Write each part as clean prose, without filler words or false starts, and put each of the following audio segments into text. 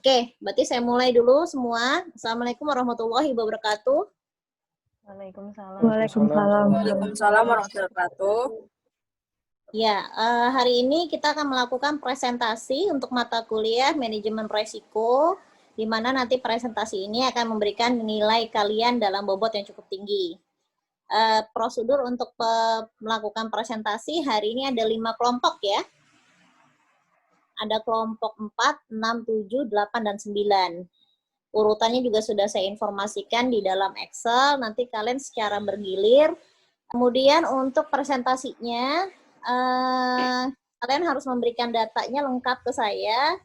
Oke, berarti saya mulai dulu semua. Assalamualaikum warahmatullahi wabarakatuh. Waalaikumsalam. Waalaikumsalam warahmatullahi wabarakatuh. Ya, hari ini kita akan melakukan presentasi untuk mata kuliah manajemen resiko, di mana nanti presentasi ini akan memberikan nilai kalian dalam bobot yang cukup tinggi. Prosedur untuk melakukan presentasi hari ini ada 5 kelompok ya. Ada kelompok 4, 6, 7, 8, dan 9. Urutannya juga sudah saya informasikan di dalam Excel, nanti kalian secara bergilir. Kemudian untuk presentasinya, kalian harus memberikan datanya lengkap ke saya.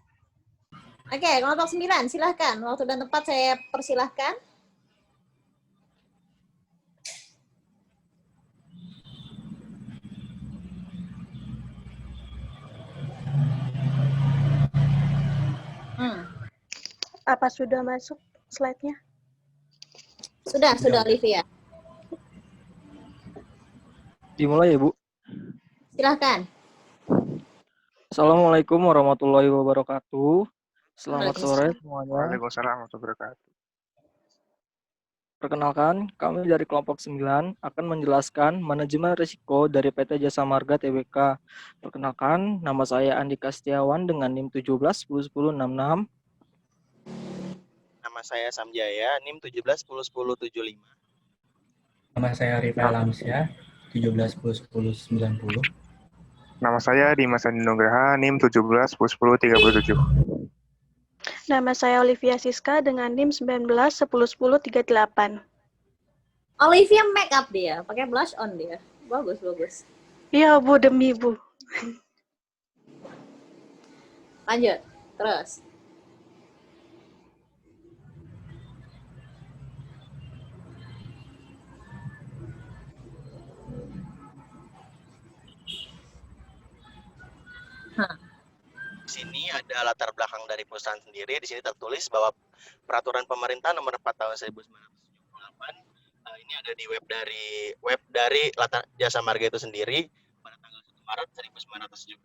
Oke, kelompok 9, silahkan. Waktu dan tempat saya persilahkan. Apa sudah masuk slide-nya? Sudah Olivia. Dimulai ya, Bu. Silahkan. Assalamualaikum warahmatullahi wabarakatuh. Selamat sore semuanya. Waalaikumsalam warahmatullahi wabarakatuh. Perkenalkan, kami dari kelompok 9 akan menjelaskan manajemen risiko dari PT Jasa Marga Tbk. Perkenalkan, nama saya Andika Setiawan dengan NIM 17 10 10 66. Nama saya Samjaya, NIM 17 10 10 75. Nama saya Rifa Lamsya, 17 10 10 90. Nama saya Dimas Andi Nugraha, NIM 17 10 10 37. Nama saya Olivia Siska dengan NIM 19 10 10 38. Olivia make up dia, pakai blush on dia. Bagus. Iya, Bu, demi Bu. Lanjut, terus. Di sini ada latar belakang dari perusahaan sendiri. Di sini tertulis bahwa peraturan pemerintah nomor 4 tahun 1978 ini ada di web dari latar Jasa Marga itu sendiri. Pada tanggal 1 Maret 1978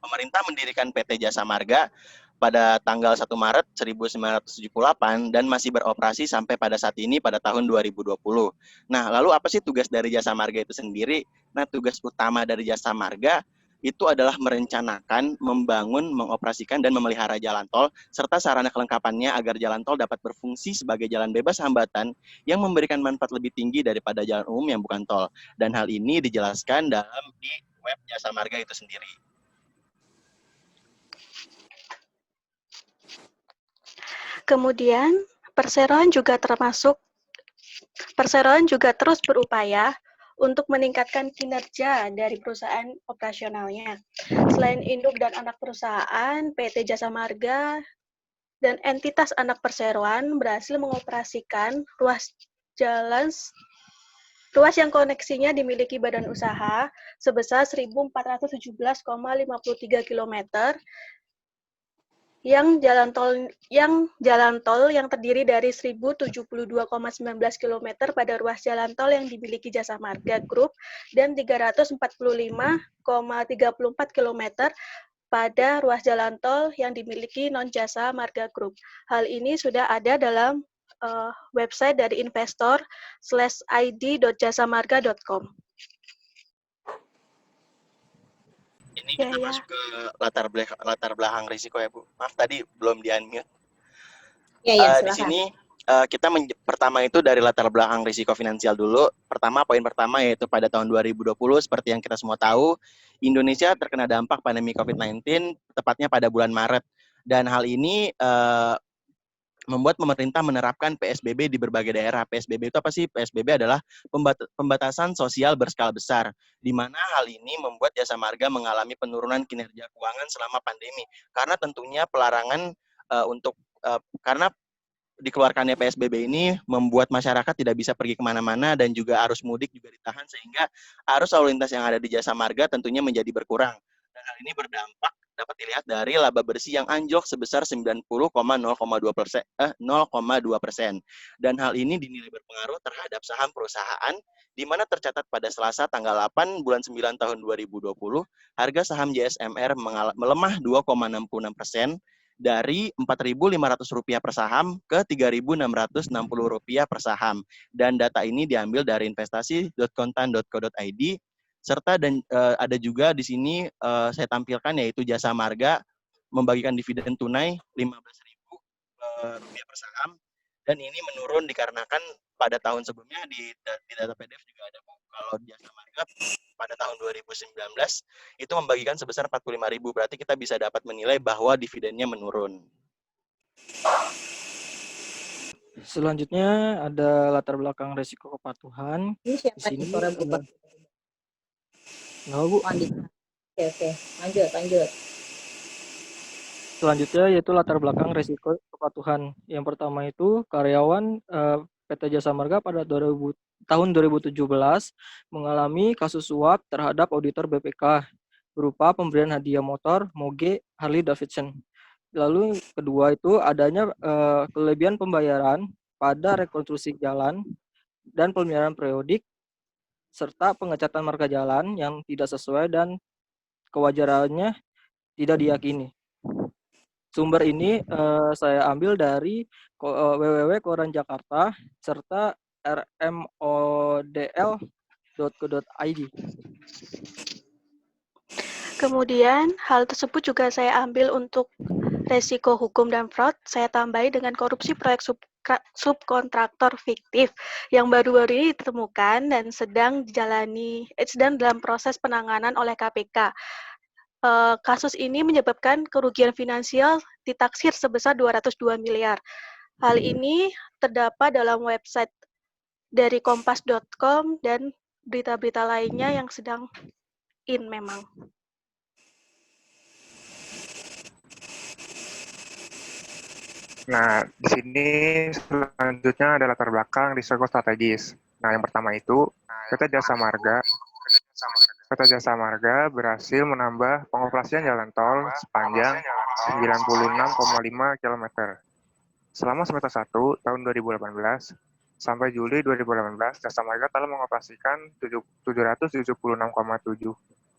pemerintah mendirikan PT Jasa Marga pada tanggal 1 Maret 1978 dan masih beroperasi sampai pada saat ini pada tahun 2020. Nah, lalu apa sih tugas dari Jasa Marga itu sendiri? Nah, tugas utama dari Jasa Marga itu adalah merencanakan, membangun, mengoperasikan, dan memelihara jalan tol, serta sarana kelengkapannya agar jalan tol dapat berfungsi sebagai jalan bebas hambatan yang memberikan manfaat lebih tinggi daripada jalan umum yang bukan tol. Dan hal ini dijelaskan di web Jasa Marga itu sendiri. Kemudian, Perseroan juga terus berupaya untuk meningkatkan kinerja dari perusahaan operasionalnya. Selain induk dan anak perusahaan, PT Jasa Marga dan entitas anak perseroan berhasil mengoperasikan ruas yang koneksinya dimiliki badan usaha sebesar 1.417,53 km yang jalan tol yang terdiri dari 1072,19 km pada ruas jalan tol yang dimiliki Jasa Marga Group dan 345,34 km pada ruas jalan tol yang dimiliki non-Jasa Marga Group. Hal ini sudah ada dalam website dari investor/id.jasamarga.com. Ini kita masuk ke latar belakang risiko ya, Bu. Maaf tadi belum di-unmute. Di sini pertama itu dari latar belakang risiko finansial dulu. Poin pertama yaitu pada tahun 2020 seperti yang kita semua tahu, Indonesia terkena dampak pandemi COVID-19 tepatnya pada bulan Maret. Dan hal ini membuat pemerintah menerapkan PSBB di berbagai daerah. PSBB itu apa sih? PSBB adalah pembatasan sosial berskala besar, di mana hal ini membuat Jasa Marga mengalami penurunan kinerja keuangan selama pandemi. Karena tentunya pelarangan karena dikeluarkannya PSBB ini membuat masyarakat tidak bisa pergi kemana-mana dan juga arus mudik juga ditahan sehingga arus lalu lintas yang ada di Jasa Marga tentunya menjadi berkurang. Dan hal ini berdampak dapat dilihat dari laba bersih yang anjlok sebesar 90,02%. Dan hal ini dinilai berpengaruh terhadap saham perusahaan, di mana tercatat pada Selasa tanggal 8 bulan 9 tahun 2020, harga saham JSMR melemah 2,66% dari Rp4.500 per saham ke Rp3.660 per saham. Dan data ini diambil dari investasi.kontan.co.id, serta ada juga di sini saya tampilkan yaitu Jasa Marga membagikan dividen tunai Rp15.000 per saham, dan ini menurun dikarenakan pada tahun sebelumnya di data PDF juga ada, kalau Jasa Marga pada tahun 2019 itu membagikan sebesar Rp45.000, berarti kita bisa dapat menilai bahwa dividennya menurun. Selanjutnya ada latar belakang resiko kepatuhan. Ini Di siapa sini nih suara berubah? nggak, Bu. Oke, lanjut. Selanjutnya yaitu latar belakang resiko kepatuhan. Yang pertama itu karyawan PT Jasa Marga pada tahun 2017 mengalami kasus suap terhadap auditor BPK berupa pemberian hadiah motor Moge Harley Davidson. Lalu kedua itu adanya kelebihan pembayaran pada rekonstruksi jalan dan pemeliharaan periodik serta pengecatan marka jalan yang tidak sesuai dan kewajarannya tidak diyakini. Sumber ini saya ambil dari www.koran Jakarta serta rmodl.co.id. Kemudian, hal tersebut juga saya ambil untuk resiko hukum dan fraud, saya tambahi dengan korupsi proyek subkontraktor fiktif yang baru-baru ini ditemukan dan sedang dalam proses penanganan oleh KPK. Kasus ini menyebabkan kerugian finansial ditaksir sebesar 202 miliar. Hal ini terdapat dalam website dari kompas.com dan berita-berita lainnya yang sedang memang. Nah, di sini selanjutnya ada latar belakang risiko strategis. Nah, yang pertama itu PT Jasa Marga berhasil menambah pengoperasian jalan tol sepanjang 96,5 km. Selama semester 1 tahun 2018 sampai Juli 2018, Jasa Marga telah mengoperasikan 776,7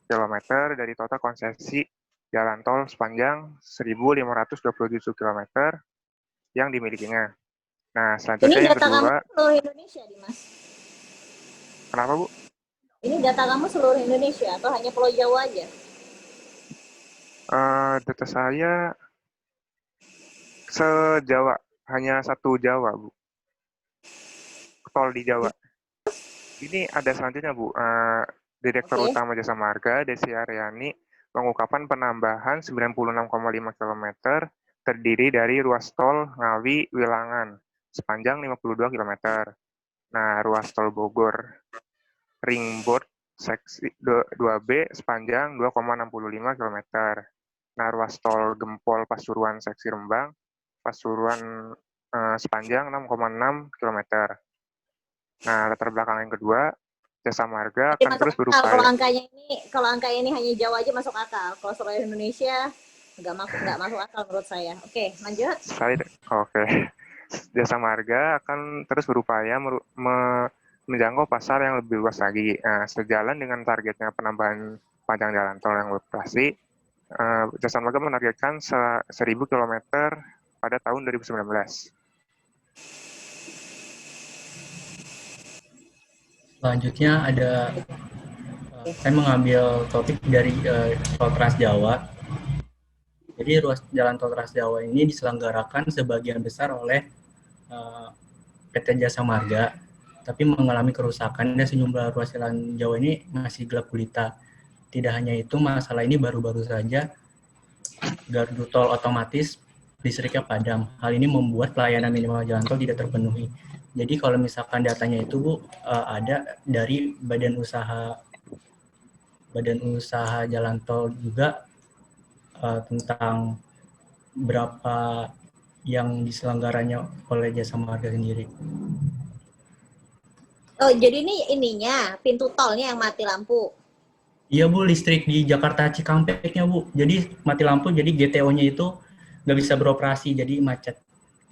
km dari total konsesi jalan tol sepanjang 1.527 km yang dimilikinya. Nah, selanjutnya Ini yang data kedua. kamu seluruh Indonesia, Dimas? Kenapa, Bu? Ini data kamu seluruh Indonesia atau hanya Pulau Jawa aja? Data saya se-Jawa, hanya satu Jawa, Bu. Tol di Jawa. Ini ada selanjutnya, Bu. Direktur Utama Jasa Marga, Desi Aryani, mengungkapkan penambahan 96,5 km terdiri dari ruas tol Ngawi-Wilangan sepanjang 52 km. Nah, ruas tol Bogor Ringboard seksi 2B sepanjang 2,65 km. Nah, ruas tol Gempol Pasuruan seksi Rembang Pasuruan sepanjang 6,6 km. Nah, latar belakang yang kedua, Jasa Marga akan terus berupaya. Kalau angka ini hanya Jawa aja masuk akal. Kalau seluruh Indonesia nggak masuk akal menurut saya. Oke, lanjut. Oke. Jasa Marga akan terus berupaya menjangkau pasar yang lebih luas lagi. Nah, sejalan dengan targetnya penambahan panjang jalan tol yang beroperasi, Jasa Marga menargetkan 1.000 km pada tahun 2019. Selanjutnya saya mengambil topik dari Tol Trans Jawa. Jadi ruas jalan Tol Trans Jawa ini diselenggarakan sebagian besar oleh PT Jasa Marga, tapi mengalami kerusakan dan sejumlah ruas jalan Jawa ini masih gelap gulita. Tidak hanya itu, masalah ini baru-baru saja gardu tol otomatis listriknya padam. Hal ini membuat pelayanan minimal jalan tol tidak terpenuhi. Jadi kalau misalkan datanya itu, Bu, ada dari badan usaha jalan tol juga tentang berapa yang diselenggaranya oleh Jasa Marga sendiri. Oh, jadi ini ininya pintu tolnya yang mati lampu. Iya Bu, listrik di Jakarta Cikampeknya Bu. Jadi mati lampu, jadi GTO-nya itu nggak bisa beroperasi, jadi macet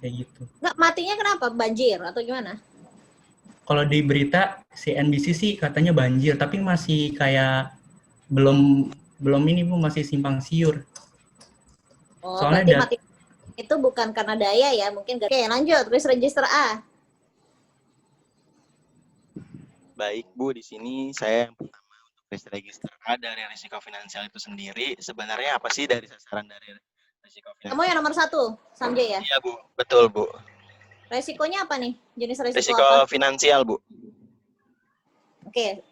kayak gitu. Nggak, matinya kenapa? Banjir atau gimana? Kalau di berita CNBC sih katanya banjir, tapi masih kayak belum belum ini Bu, masih simpang siur. Oh, Soalnya berarti mati itu bukan karena daya ya, mungkin. Oke, lanjut. Risk register A. Baik Bu, di sini saya yang pertama untuk risk register A dari risiko finansial itu sendiri. Sebenarnya apa sih dari sasaran dari risiko finansial? Kamu yang nomor 1, Samjay ya? Iya Bu, betul Bu. Resikonya apa nih? Jenis resiko Risiko apa? finansial Bu. Oke,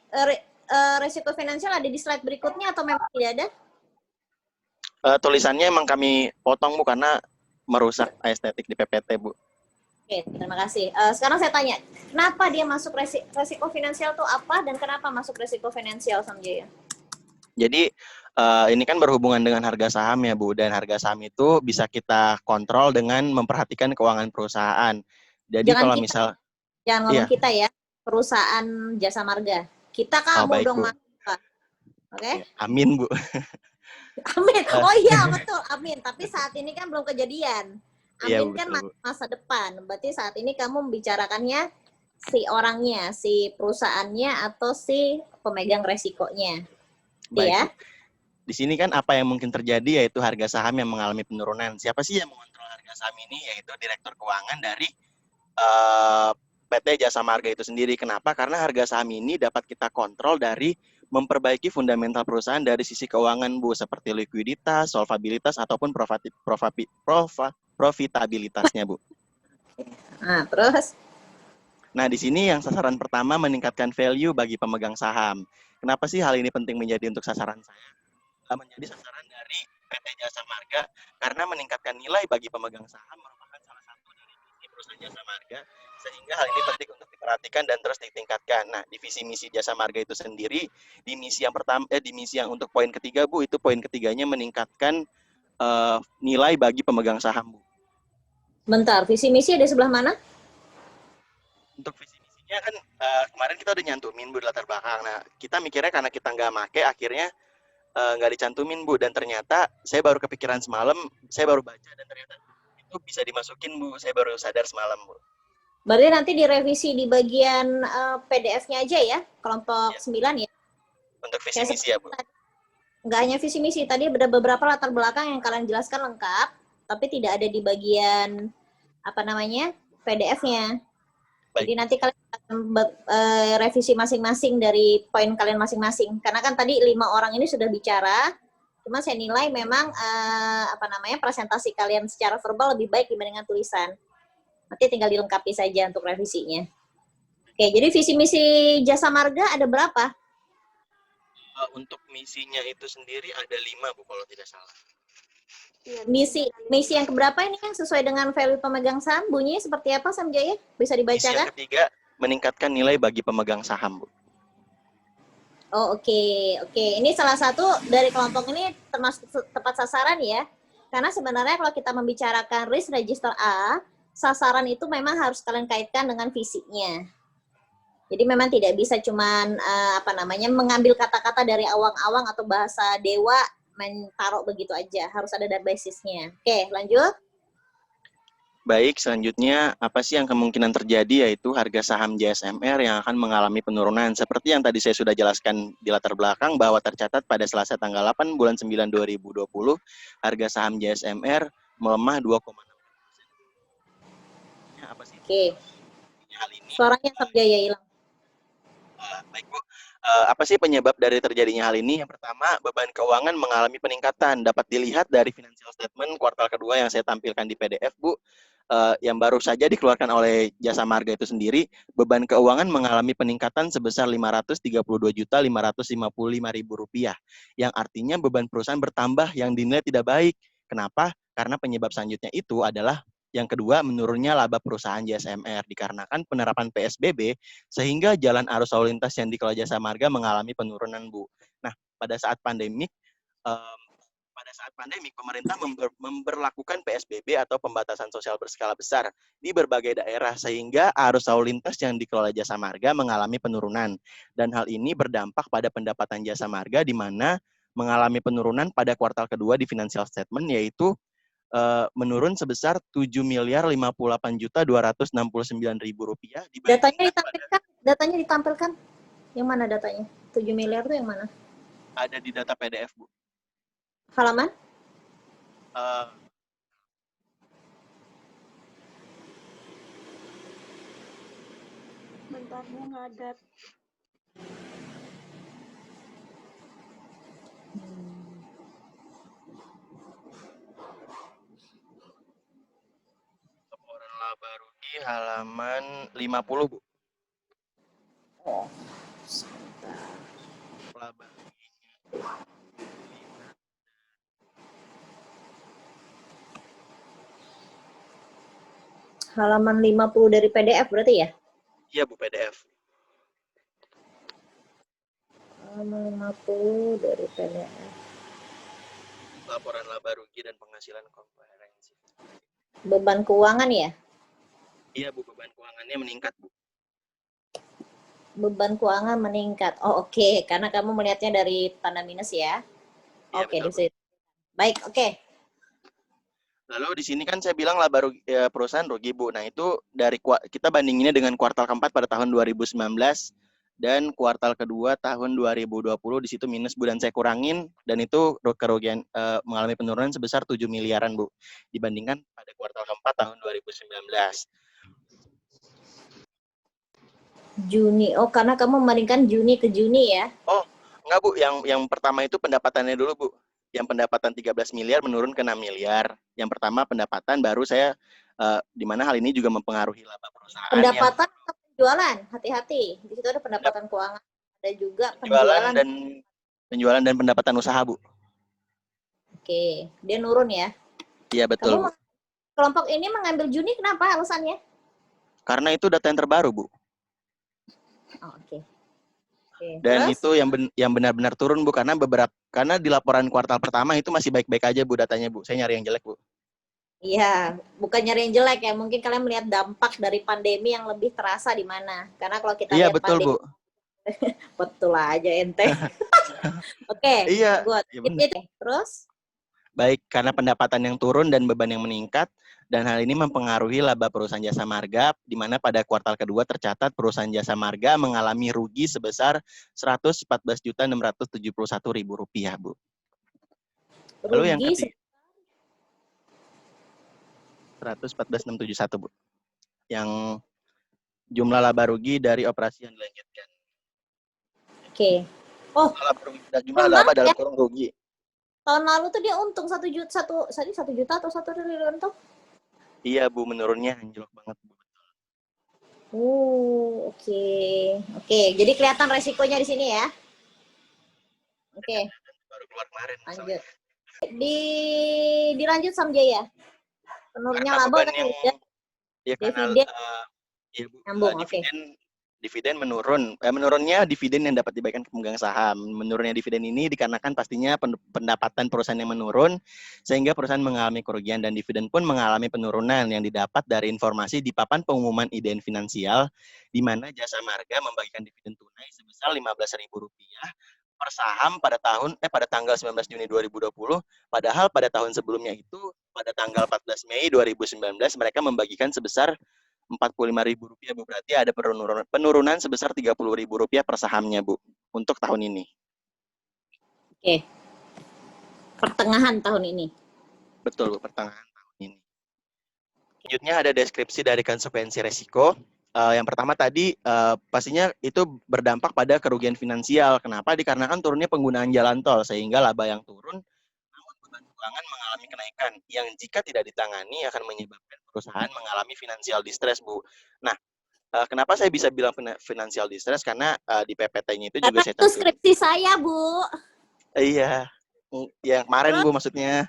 resiko finansial ada di slide berikutnya atau memang tidak ada? Tulisannya emang kami potong Bu karena merusak estetik di PPT Bu. Oke, terima kasih. Sekarang saya tanya, kenapa dia masuk resiko finansial itu apa dan kenapa masuk resiko finansial, Samjaya? Jadi ini kan berhubungan dengan harga saham ya Bu, dan harga saham itu bisa kita kontrol dengan memperhatikan keuangan perusahaan. Jadi Jangan kalau kita, misal jangan ngomong iya. kita ya, perusahaan Jasa Marga. Kita kamu baik, dong, Bu. Mas. Oke? Amin Bu. Amin. Oh iya, betul, amin. Tapi saat ini kan belum kejadian. Iya, Amin kan betul, Bu. masa depan. Berarti saat ini kamu membicarakannya si orangnya, si perusahaannya, atau si pemegang resikonya. Baik, Ya? Bu. Di sini kan apa yang mungkin terjadi yaitu harga saham yang mengalami penurunan. Siapa sih yang mengontrol harga saham ini? Yaitu Direktur Keuangan dari PT Jasa Marga itu sendiri. Kenapa? Karena harga saham ini dapat kita kontrol dari memperbaiki fundamental perusahaan dari sisi keuangan Bu, seperti likuiditas, solvabilitas, ataupun profitabilitasnya Bu. Nah, terus? Nah, di sini yang sasaran pertama meningkatkan value bagi pemegang saham. Kenapa sih hal ini penting menjadi untuk sasaran saya? Menjadi sasaran dari PT Jasa Marga karena meningkatkan nilai bagi pemegang saham merupakan salah satu dari misi perusahaan Jasa Marga, sehingga hal ini penting untuk diperhatikan dan terus ditingkatkan. Nah, di visi misi Jasa Marga itu sendiri, di misi yang pertama, di misi yang untuk poin ketiga Bu, itu poin ketiganya meningkatkan nilai bagi pemegang saham Bu. Bentar, visi misi ada sebelah mana? Untuk visi misinya kan kemarin kita udah nyantumin Bu di latar belakang. Nah, kita mikirnya karena kita nggak make, akhirnya nggak dicantumin Bu, dan ternyata saya baru kepikiran semalam, saya baru baca dan ternyata itu bisa dimasukin Bu, saya baru sadar semalam Bu. Berarti nanti direvisi di bagian PDF-nya aja ya, kelompok 9 ya? Untuk visi misi ya Bu? Nggak hanya visi misi, tadi ada beberapa latar belakang yang kalian jelaskan lengkap, tapi tidak ada di bagian PDF-nya. Jadi nanti kalian akan revisi masing-masing dari poin kalian masing-masing. Karena kan tadi 5 orang ini sudah bicara, cuma saya nilai memang presentasi kalian secara verbal lebih baik dibandingkan tulisan. Nanti tinggal dilengkapi saja untuk revisinya. Oke, jadi visi misi Jasa Marga ada berapa? Untuk misinya itu sendiri ada 5 Bu kalau tidak salah. Misi yang keberapa ini kan sesuai dengan value pemegang saham, bunyinya seperti apa Samjaya? Bisa dibacakan? Misi yang ketiga, meningkatkan nilai bagi pemegang saham Bu. Oh oke. Ini salah satu dari kelompok ini termasuk tepat sasaran ya. Karena sebenarnya kalau kita membicarakan risk register A, sasaran itu memang harus kalian kaitkan dengan visinya. Jadi memang tidak bisa cuman mengambil kata-kata dari awang-awang atau bahasa dewa main taruh begitu aja, harus ada basisnya. Oke, lanjut. Baik, selanjutnya apa sih yang kemungkinan terjadi, yaitu harga saham JSMR yang akan mengalami penurunan. Seperti yang tadi saya sudah jelaskan di latar belakang, bahwa tercatat pada Selasa tanggal 8 bulan 9 2020, harga saham JSMR melemah 2,6%. Apa sih? Oke. Suaranya Samjaya hilang. Baik Bu, apa sih penyebab dari terjadinya hal ini? Yang pertama, beban keuangan mengalami peningkatan. Dapat dilihat dari financial statement kuartal kedua yang saya tampilkan di PDF Bu, yang baru saja dikeluarkan oleh Jasa Marga itu sendiri, beban keuangan mengalami peningkatan sebesar Rp532.555.000, yang artinya beban perusahaan bertambah yang dinilai tidak baik. Kenapa? Karena penyebab selanjutnya itu adalah yang kedua, menurunnya laba perusahaan JSMR dikarenakan penerapan PSBB, sehingga jalan arus lalu lintas yang dikelola Jasa Marga mengalami penurunan Bu. Nah, pada saat pandemik, pada saat pandemi, pemerintah memberlakukan PSBB atau pembatasan sosial berskala besar di berbagai daerah, sehingga arus lalu lintas yang dikelola Jasa Marga mengalami penurunan. Dan hal ini berdampak pada pendapatan Jasa Marga, di mana mengalami penurunan pada kuartal kedua di financial statement, yaitu menurun sebesar 7.058.269.000 rupiah. Datanya ditampilkan. Yang mana datanya? 7 miliar itu yang mana? Ada di data PDF, Bu. Halaman? Bentar, Bu, ngadat. Laporan laba rugi halaman 50, Bu. Oh. Laba. Halaman 50 dari PDF berarti ya? Iya, Bu, PDF. Halaman 50 dari PDF. Laporan laba rugi dan penghasilan komprehensif. Beban keuangan ya? Iya, Bu, beban keuangannya meningkat, Bu. Beban keuangan meningkat. Oh, oke. Karena kamu melihatnya dari tanda minus ya? Iya, Oke, betul, di situ. Baik, oke. Lalu di sini kan saya bilang laba rugi, perusahaan rugi, Bu. Nah, itu dari kita bandinginnya dengan kuartal keempat pada tahun 2019 dan kuartal kedua tahun 2020, di situ minus, Bu, dan saya kurangin, dan itu kerugian mengalami penurunan sebesar 7 miliaran, Bu, dibandingkan pada kuartal keempat tahun 2019. Juni. Oh, karena kamu membandingkan Juni ke Juni ya? Oh, enggak, Bu. Yang pertama itu pendapatannya dulu, Bu. Yang pendapatan 13 miliar menurun ke 6 miliar. Yang pertama pendapatan, baru saya di mana hal ini juga mempengaruhi laba perusahaan. Pendapatan atau penjualan? Hati-hati. Di situ ada pendapatan keuangan. Ada juga penjualan. Penjualan dan pendapatan usaha, Bu. Oke, dia nurun ya? Iya, betul, Bu. Kelompok ini mengambil Juni kenapa alasannya? Karena itu data yang terbaru, Bu. Oh, oke. Dan terus? itu yang benar-benar turun, Bu, karena di laporan kuartal pertama itu masih baik-baik aja, Bu, datanya, Bu. Saya nyari yang jelek, Bu. Iya, bukan nyari yang jelek ya. Mungkin kalian melihat dampak dari pandemi yang lebih terasa di mana. Karena kalau kita lihat betul, pandemi, Bu. betul aja ente. Oke, Iya. good. Ya, terus? Baik karena pendapatan yang turun dan beban yang meningkat, dan hal ini mempengaruhi laba perusahaan Jasa Marga, di mana pada kuartal kedua tercatat perusahaan Jasa Marga mengalami rugi sebesar Rp114.671.000, Bu. Lalu yang ketiga, 114.671, Bu. Yang jumlah laba rugi dari operasi yang dilanjutkan. Oke. Oh, jumlah laba dalam kurung rugi. Tahun lalu tuh dia untung 1 juta atau 1 triliun tuh? Iya, Bu, menurunnya anjlok banget, Bu. Oke. Jadi kelihatan resikonya di sini ya. Oke. Baru keluar kemarin. Lanjut. Dilanjut Samjaya. Penurunnya laba kan udah. Dividen. Iya, Bu. Dividen menurun. Menurunnya dividen yang dapat dibagikan ke pemegang saham. Menurunnya dividen ini dikarenakan pastinya pendapatan perusahaan yang menurun, sehingga perusahaan mengalami kerugian, dan dividen pun mengalami penurunan yang didapat dari informasi di papan pengumuman IDN finansial, di mana Jasa Marga membagikan dividen tunai sebesar Rp15.000 per saham pada tanggal 19 Juni 2020, padahal pada tahun sebelumnya itu pada tanggal 14 Mei 2019 mereka membagikan sebesar Rp45.000, Bu. Berarti ada penurunan sebesar Rp30.000 per sahamnya, Bu, untuk tahun ini. Oke. Pertengahan tahun ini. Betul, Bu, pertengahan tahun ini. Selanjutnya ada deskripsi dari konsekuensi resiko. Yang pertama tadi, pastinya itu berdampak pada kerugian finansial. Kenapa? Dikarenakan turunnya penggunaan jalan tol, sehingga laba yang turun, namun beban keuangan mengalami kenaikan, yang jika tidak ditangani akan menyebabkan perusahaan mengalami financial distress, Bu. Nah, kenapa saya bisa bilang financial distress? Karena di PPT-nya itu juga saya tampilkan. Itu skripsi saya, Bu. Iya, yang kemarin, Bu, maksudnya.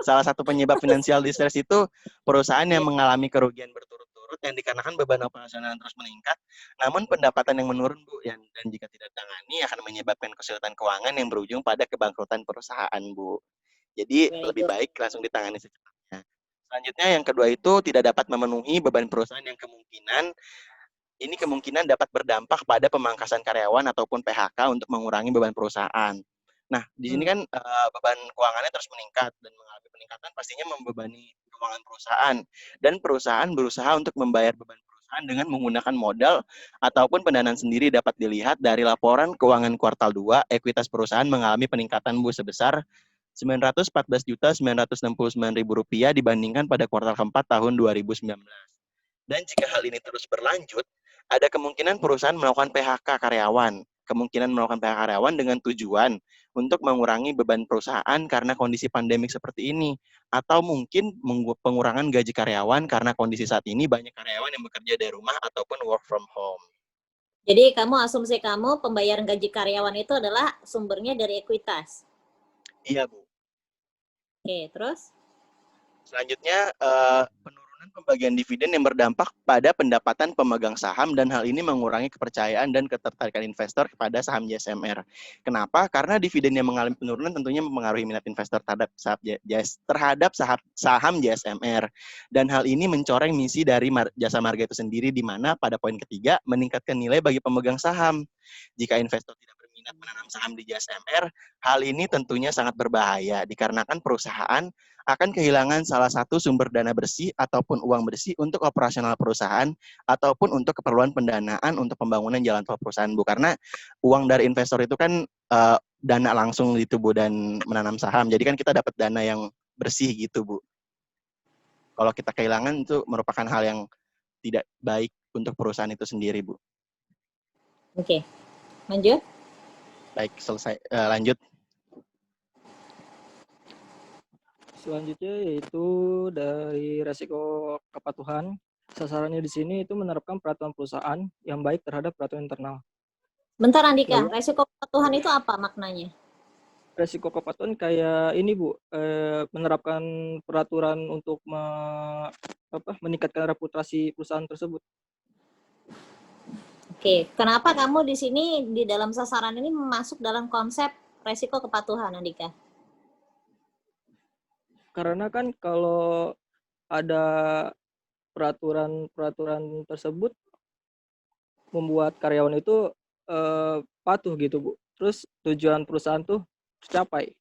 Salah satu penyebab financial distress itu perusahaan yang mengalami kerugian berturut-turut yang dikarenakan beban operasional yang terus meningkat, namun pendapatan yang menurun, Bu, dan jika tidak ditangani akan menyebabkan kesulitan keuangan yang berujung pada kebangkrutan perusahaan, Bu. Jadi Very lebih good. baik langsung ditangani secepatnya. Selanjutnya yang kedua itu tidak dapat memenuhi beban perusahaan yang kemungkinan dapat berdampak pada pemangkasan karyawan ataupun PHK untuk mengurangi beban perusahaan. Nah, di sini kan beban keuangannya terus meningkat dan mengalami peningkatan pastinya membebani keuangan perusahaan, dan perusahaan berusaha untuk membayar beban perusahaan dengan menggunakan modal ataupun pendanaan sendiri. Dapat dilihat dari laporan keuangan kuartal 2, ekuitas perusahaan mengalami peningkatan sebesar Rp914.969.000 dibandingkan pada kuartal keempat tahun 2019. Dan jika hal ini terus berlanjut, ada kemungkinan perusahaan melakukan PHK karyawan. Kemungkinan melakukan PHK karyawan dengan tujuan untuk mengurangi beban perusahaan karena kondisi pandemik seperti ini. Atau mungkin pengurangan gaji karyawan karena kondisi saat ini banyak karyawan yang bekerja dari rumah ataupun work from home. Jadi asumsi kamu pembayaran gaji karyawan itu adalah sumbernya dari ekuitas. Iya, Bu. Oke, terus? Selanjutnya, penurunan pembagian dividen yang berdampak pada pendapatan pemegang saham, dan hal ini mengurangi kepercayaan dan ketertarikan investor kepada saham JSMR. Kenapa? Karena dividen yang mengalami penurunan tentunya mempengaruhi minat investor terhadap saham JSMR. Dan hal ini mencoreng misi dari Jasa Marga itu sendiri, di mana pada poin ketiga, meningkatkan nilai bagi pemegang saham. Jika investor tidak berminat menanam saham di JSMR, hal ini tentunya sangat berbahaya dikarenakan perusahaan akan kehilangan salah satu sumber dana bersih ataupun uang bersih untuk operasional perusahaan ataupun untuk keperluan pendanaan untuk pembangunan jalan tol perusahaan, Bu. Karena uang dari investor itu kan dana langsung gitu, Bu, dan menanam saham. Jadi kan kita dapat dana yang bersih gitu, Bu. Kalau kita kehilangan itu merupakan hal yang tidak baik untuk perusahaan itu sendiri, Bu. Oke, lanjut. Baik, selesai. Lanjut. Selanjutnya yaitu dari resiko kepatuhan. Sasarannya di sini itu menerapkan peraturan perusahaan yang baik terhadap peraturan internal. Bentar Andika, resiko kepatuhan itu apa maknanya? Resiko kepatuhan kayak ini, Bu, menerapkan peraturan untuk meningkatkan reputasi perusahaan tersebut. Oke, kenapa kamu di sini di dalam sasaran ini masuk dalam konsep resiko kepatuhan, Andika? Karena kan kalau ada peraturan tersebut membuat karyawan itu patuh gitu, Bu. Terus tujuan perusahaan tuh tercapai.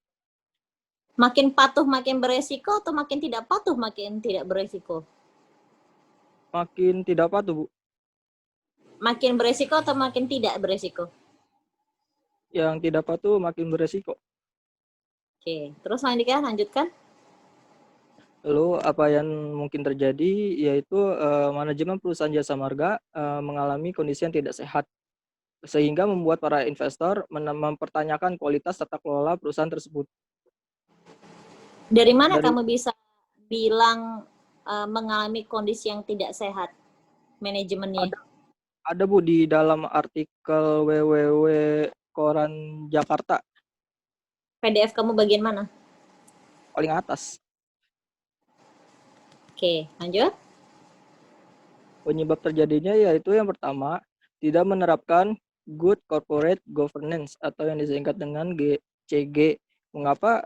Makin patuh makin beresiko atau makin tidak patuh makin tidak beresiko? Makin tidak patuh, Bu. Makin beresiko atau makin tidak beresiko? Yang tidak patuh makin beresiko. Oke, terus Andika lanjutkan. Lalu apa yang mungkin terjadi yaitu manajemen perusahaan jasa marga mengalami kondisi yang tidak sehat, sehingga membuat para investor mempertanyakan kualitas tata kelola perusahaan tersebut. Dari mana kamu bisa bilang mengalami kondisi yang tidak sehat manajemennya? Ada, Bu, di dalam artikel www Koran Jakarta. PDF kamu bagian mana? Paling atas. Oke, lanjut. Penyebab terjadinya yaitu yang pertama, tidak menerapkan good corporate governance atau yang disingkat dengan GCG. Mengapa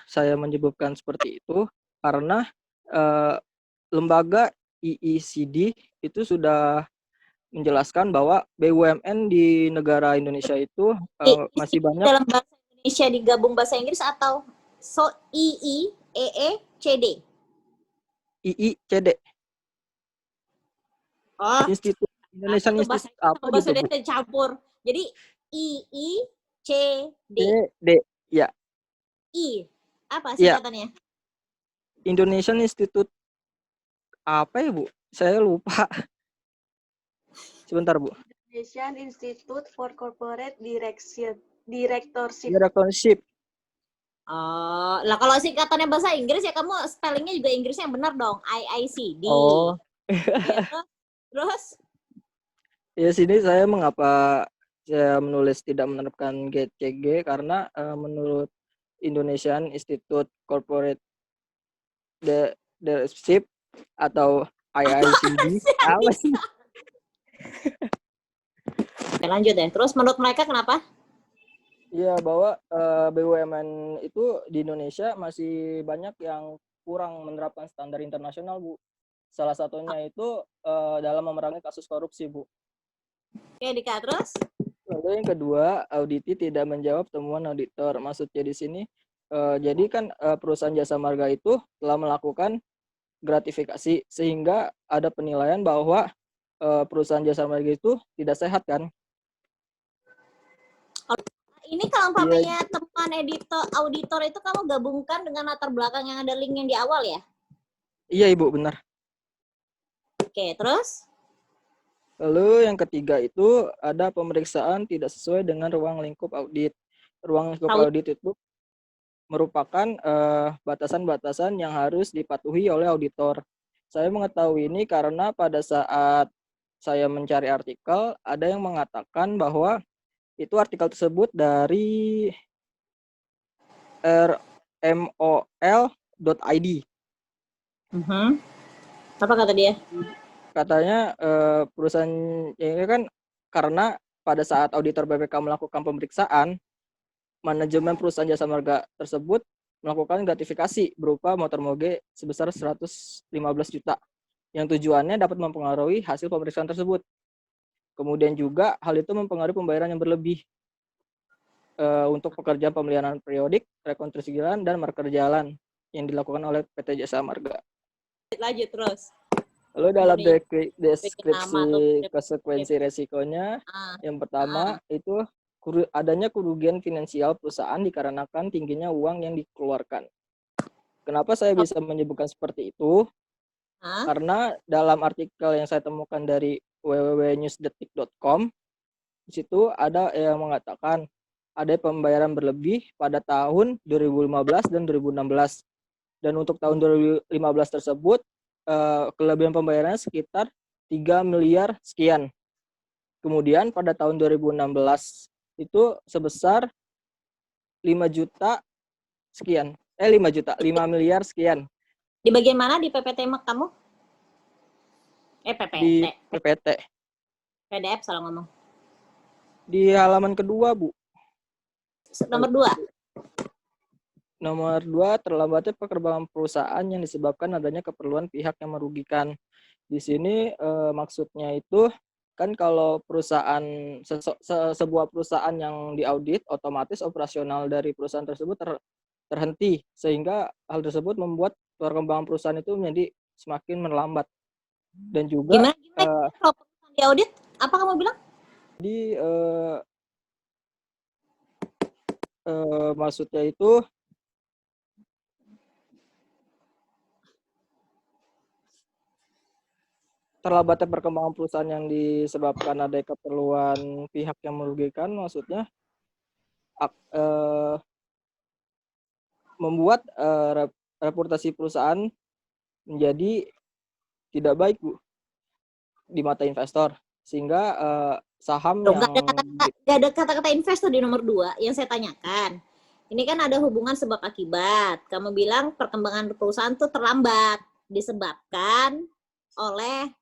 saya menyebutkan seperti itu? Karena lembaga IECD itu sudah menjelaskan bahwa BUMN di negara Indonesia itu masih banyak. Dalam bahasa Indonesia digabung bahasa Inggris atau IICD? IICD. Oh, Institut Indonesian Institute apa bahasa gitu, Indonesia campur. Jadi IICD. D, ya. I. Apa singkatannya? Indonesian Institute apa ya, Bu? Saya lupa. Sebentar, Bu. Indonesian Institute for Corporate Directorship. Directorship. Oh, lah kalau singkatannya bahasa Inggris ya kamu spellingnya juga Inggrisnya yang benar dong. IICD. Oh. Ya, terus? Ya, sini saya mengapa saya menulis tidak menerapkan GCG karena menurut Indonesian Institute Corporate Directorship atau IICD apa sih? Oke, lanjut ya. Terus menurut mereka kenapa? Iya, bahwa BUMN itu di Indonesia masih banyak yang kurang menerapkan standar internasional, Bu. Salah satunya itu dalam memerangi kasus korupsi, Bu. Oke, Dika, terus? Lalu yang kedua, auditi tidak menjawab temuan auditor. Maksudnya di sini, jadi kan perusahaan jasa marga itu telah melakukan gratifikasi sehingga ada penilaian bahwa perusahaan jasa marga itu tidak sehat kan? Ini kalau Iya, umpamanya temuan auditor itu kamu gabungkan dengan latar belakang yang ada link yang di awal ya? iya Ibu, benar. Oke, terus? Lalu yang ketiga itu ada pemeriksaan tidak sesuai dengan ruang lingkup audit. Ruang lingkup audit itu merupakan batasan-batasan yang harus dipatuhi oleh auditor. Saya mengetahui ini karena pada saat saya mencari artikel, ada yang mengatakan bahwa itu artikel tersebut dari rmol.id. Apa kata dia? Katanya perusahaan ini kan karena pada saat auditor BPK melakukan pemeriksaan, manajemen perusahaan jasa marga tersebut melakukan gratifikasi berupa motor moge sebesar 115 juta yang tujuannya dapat mempengaruhi hasil pemeriksaan tersebut. Kemudian juga hal itu mempengaruhi pembayaran yang berlebih untuk pekerjaan pemeliharaan periodik, rekonstruksi jalan, dan marker jalan yang dilakukan oleh PT Jasa Marga. Lanjut terus. Lalu dalam deskripsi konsekuensi resikonya, yang pertama itu adanya kerugian finansial perusahaan dikarenakan tingginya uang yang dikeluarkan. Kenapa saya bisa menyebutkan seperti itu? Karena dalam artikel yang saya temukan dari www.newsdetik.com, di situ ada yang mengatakan ada pembayaran berlebih pada tahun 2015 dan 2016. Dan untuk tahun 2015 tersebut, kelebihan pembayarannya sekitar 3 miliar sekian. Kemudian pada tahun 2016 itu sebesar 5 juta sekian. 5 miliar sekian. Di bagian mana di PPT kamu? PPT. Di PPT. PDF salah ngomong. Di halaman kedua, Bu. Nomor 2. Nomor 2, terlambatnya perkembangan perusahaan yang disebabkan adanya keperluan pihak yang merugikan. Di sini maksudnya itu kan kalau perusahaan sebuah perusahaan yang diaudit, otomatis operasional dari perusahaan tersebut terhenti sehingga hal tersebut membuat perkembangan perusahaan itu menjadi semakin melambat. Dan juga gimana kalau perusahaan diaudit? Apa kamu bilang? Jadi maksudnya itu terlambatnya perkembangan perusahaan yang disebabkan ada keperluan pihak yang merugikan, maksudnya membuat reputasi perusahaan menjadi tidak baik, Bu, di mata investor, sehingga saham yang nggak ada kata-kata investor di nomor 2 yang saya tanyakan. Ini kan ada hubungan sebab akibat. Kamu bilang perkembangan perusahaan tuh terlambat disebabkan oleh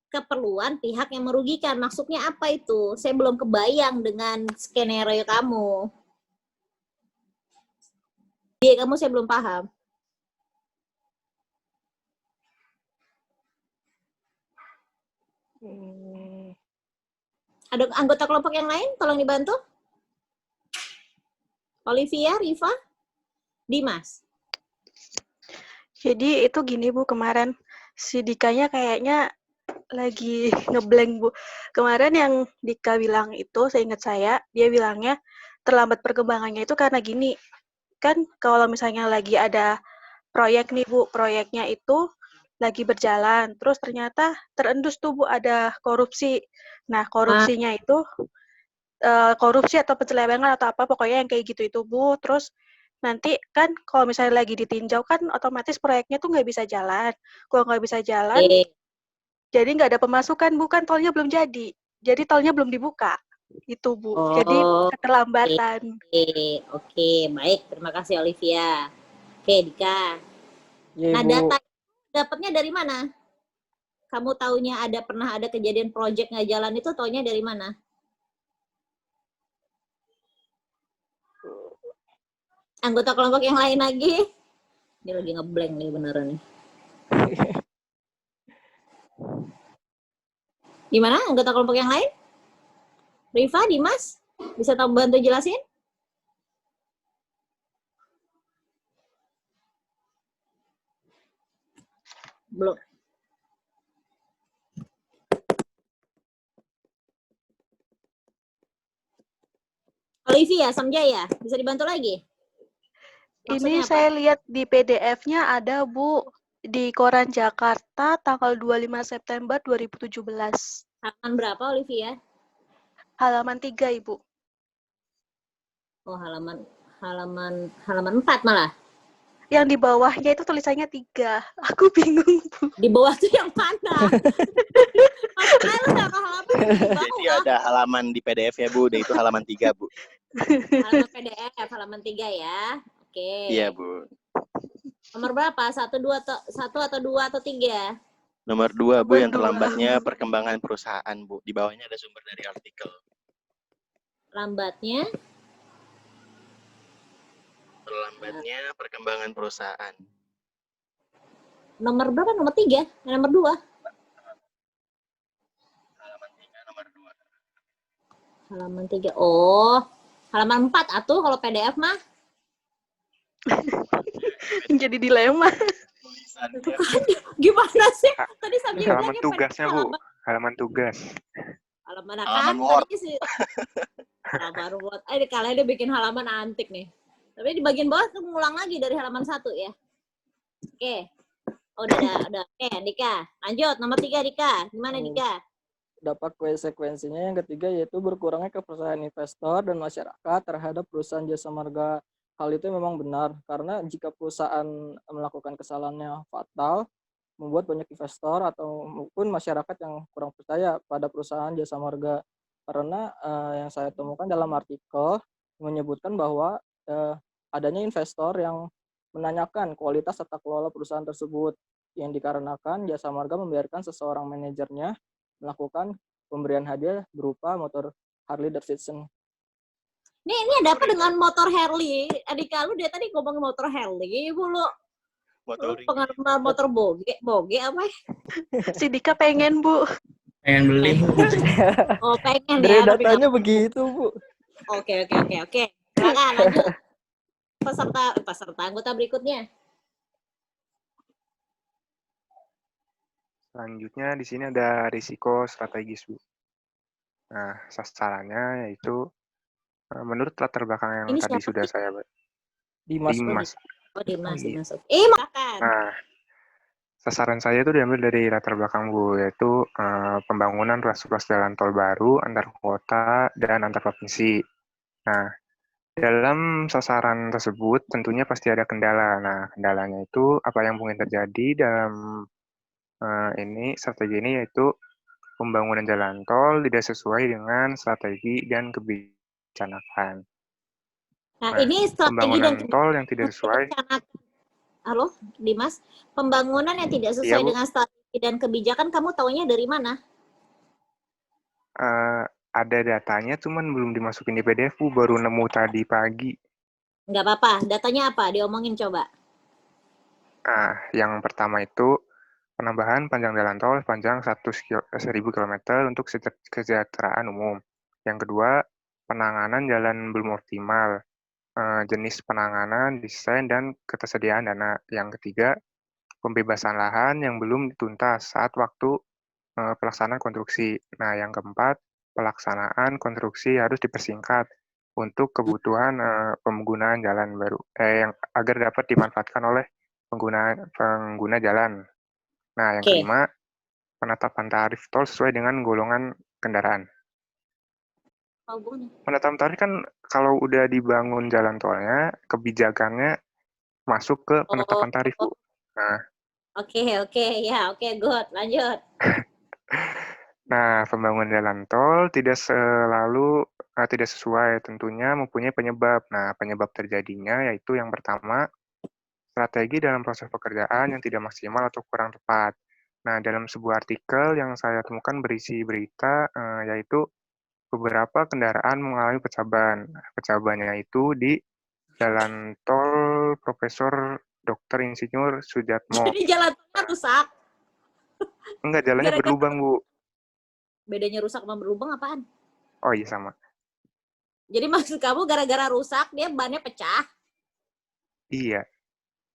keperluan pihak yang merugikan. Maksudnya apa itu? Saya belum kebayang dengan skenario kamu. Iya, kamu saya belum paham. Ada anggota kelompok yang lain? Tolong dibantu. Olivia, Riva, Dimas. Jadi itu gini Bu, kemarin si Dikanya kayaknya lagi ngeblank Bu. Kemarin yang Dika bilang itu, seingat saya, dia bilangnya terlambat perkembangannya itu karena gini. Kan kalau misalnya lagi ada proyek nih Bu, proyeknya itu lagi berjalan, terus ternyata terendus tuh Bu ada korupsi. Nah, korupsinya itu korupsi atau penyelewengan atau apa, pokoknya yang kayak gitu itu Bu. Terus nanti kan kalau misalnya lagi ditinjau kan otomatis proyeknya tuh nggak bisa jalan. Kalau nggak bisa jalan, jadi nggak ada pemasukan, bukan tolnya belum jadi. Jadi tolnya belum dibuka. Itu Bu. Jadi keterlambatan. Oke, baik. Terima kasih Olivia. Oke, Dika. Ya, nah, data dapatnya dari mana? Kamu taunya pernah ada kejadian proyek nggak jalan itu taunya dari mana? Anggota kelompok yang lain lagi. Dia lagi ngeblank nih beneran nih. Gimana anggota kelompok yang lain? Riva, Dimas, bisa tahu bantu jelasin? Belum. Olivia, Samjaya, bisa dibantu lagi? Ini saya lihat di PDF-nya ada, Bu, di Koran Jakarta tanggal 25 September 2017. Halaman berapa, Olivia? Halaman 3, Ibu. Oh, halaman 4 malah. Yang di bawahnya itu tulisannya 3. Aku bingung, Bu. Di bawah tuh yang mana? Jadi ada halaman di PDF ya, Bu. Itu halaman 3, Bu. Halaman PDF, halaman 3 ya. Oke. Iya, Bu. Nomor berapa? 1 atau 2 atau 3? Nomor 2, Bu, yang terlambatnya perkembangan perusahaan, Bu. Di bawahnya ada sumber dari artikel. Lambatnya? Terlambatnya perkembangan perusahaan. Nomor berapa? Nomor 3? Nomor 2? Halaman 3, nomor 2. Halaman 3. Oh, halaman 4 atuh kalau PDF mah. Jadi dilema. Gimana sih? Tadi Sabji halaman bilangnya tugasnya, Bu. Halaman tugas. Halaman Halaman kan? Word. Tadi sih. Halaman Word. Kalian udah bikin halaman antik nih. Tapi di bagian bawah tuh ngulang lagi dari halaman 1 ya. Oke. Oh, udah. Oke, Dika. Lanjut, nomor 3, Dika. Gimana, Dika? Dapat konsekuensinya yang ketiga yaitu berkurangnya kepercayaan investor dan masyarakat terhadap perusahaan jasa marga. Hal itu memang benar karena jika perusahaan melakukan kesalahan yang fatal membuat banyak investor atau maupun masyarakat yang kurang percaya pada perusahaan jasa marga. Karena yang saya temukan dalam artikel menyebutkan bahwa adanya investor yang menanyakan kualitas tata kelola perusahaan tersebut yang dikarenakan jasa marga membiarkan seseorang manajernya melakukan pemberian hadiah berupa motor Harley Davidson. Ini ada apa dengan motor Harley? Adik lu dia tadi ngomong motor Harley, Ibu lu. Pengalaman motor boge apa? Si Dika pengen, Bu. Pengen beli, Bu. Oh, pengen Dari ya. datanya begitu, Bu. Oke. Silakan lanjut. Peserta anggota berikutnya. Selanjutnya di sini ada risiko strategis, Bu. Nah, sasarannya yaitu menurut latar belakang yang Ini tadi siapa sudah sih? saya Dimas. Iya. Makan. Nah, sasaran saya itu diambil dari latar belakang, Bu, yaitu pembangunan ruas jalan tol baru antar kota dan antar provinsi. Nah, dalam sasaran tersebut tentunya pasti ada kendala. Nah, kendalanya itu apa yang mungkin terjadi dalam strategi ini yaitu pembangunan jalan tol tidak sesuai dengan strategi dan kebijakan. Nah, ini strategi dan pembangunan tol yang tidak sesuai. Halo, Dimas. Pembangunan yang tidak sesuai dengan strategi dan kebijakan, kamu taunya dari mana? Ada datanya, cuman belum dimasukin di PDF, Bu. Baru nemu tadi pagi. Nggak apa-apa. Datanya apa? Diomongin coba. Nah, yang pertama itu penambahan panjang jalan tol sepanjang 1.000 km untuk kesejahteraan umum. Yang kedua, penanganan jalan belum optimal. Jenis penanganan, desain, dan ketersediaan dana. Yang ketiga, pembebasan lahan yang belum dituntas saat waktu pelaksanaan konstruksi. Nah, yang keempat, pelaksanaan konstruksi harus dipersingkat untuk kebutuhan penggunaan jalan baru, yang agar dapat dimanfaatkan oleh pengguna jalan. Nah, yang kelima, penetapan tarif tol sesuai dengan golongan kendaraan. Penetapan tarif kan kalau udah dibangun jalan tolnya, kebijakannya masuk ke penetapan tarif, Bu. Nah. Oke, good. Lanjut. Nah, pembangunan jalan tol tidak sesuai, tentunya mempunyai penyebab. Nah, penyebab terjadinya yaitu yang pertama, strategi dalam proses pekerjaan yang tidak maksimal atau kurang tepat. Nah, dalam sebuah artikel yang saya temukan berisi berita, yaitu beberapa kendaraan mengalami pecah ban. Pecah bannya itu di Jalan tol Profesor Dr. Insinyur Sujatmo. Jadi jalan tolnya rusak. Enggak, jalannya Gara-gara- berlubang, Bu. Bedanya rusak sama berlubang apaan? Oh iya, sama. Jadi maksud kamu gara-gara rusak dia bannya pecah? Iya.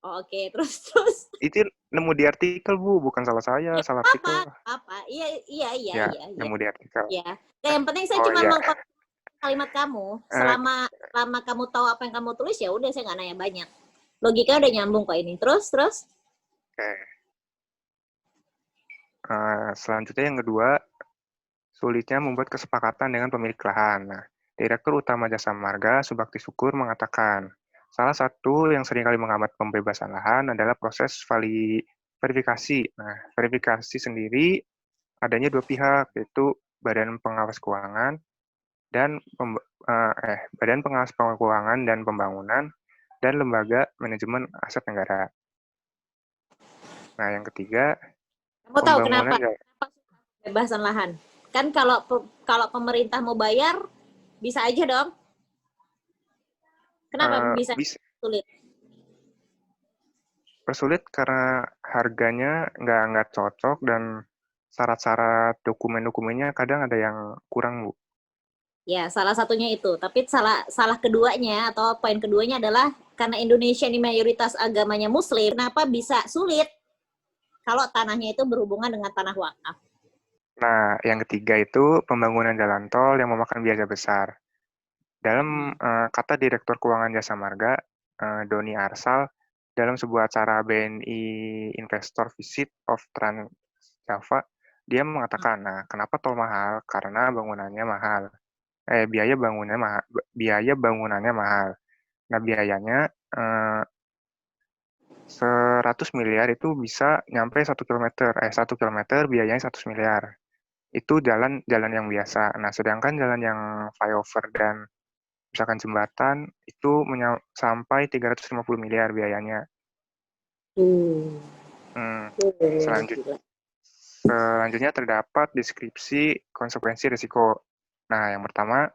Oh, oke, terus. Itu nemu di artikel, Bu. Bukan salah saya, salah artikel. Apa? Iya. Ya, nemu di artikel. Ya. Nah, yang penting saya Oh, cuma iya. mengkonsumsi kalimat kamu. Selama kamu tahu apa yang kamu tulis, ya udah saya nggak nanya banyak. Logika udah nyambung kok ini. Terus. Oke. Selanjutnya yang kedua, sulitnya membuat kesepakatan dengan pemilik lahan. Nah, Direktur Utama Jasa Marga Subakti Syukur mengatakan, salah satu yang seringkali menghambat pembebasan lahan adalah proses verifikasi. Nah, verifikasi sendiri adanya dua pihak, yaitu Badan Pengawas Keuangan dan Badan Pengawas Keuangan dan Pembangunan dan Lembaga Manajemen Aset Negara. Nah, yang ketiga, Kamu tahu pembangunan kenapa pembebasan lahan? Kan kalau pemerintah mau bayar, bisa aja dong. Kenapa bisa sulit? Persulit karena harganya nggak cocok dan syarat-syarat dokumen-dokumennya kadang ada yang kurang, Bu. Ya, salah satunya itu. Tapi salah keduanya atau poin keduanya adalah karena Indonesia ini mayoritas agamanya Muslim, kenapa bisa sulit kalau tanahnya itu berhubungan dengan tanah wakaf? Nah, yang ketiga itu pembangunan jalan tol yang memakan biaya besar. Dalam kata Direktur Keuangan Jasa Marga, Doni Arsal, dalam sebuah acara BNI Investor Visit of Trans Java, dia mengatakan, nah, kenapa tol mahal? Karena bangunannya mahal. Biaya bangunannya mahal. Nah, biayanya 100 miliar itu bisa nyampe 1 kilometer. 1 kilometer biayanya 100 miliar. Itu jalan yang biasa. Nah, sedangkan jalan yang flyover dan misalkan jembatan itu sampai 350 miliar biayanya. Selanjutnya terdapat deskripsi konsekuensi risiko. Nah, yang pertama,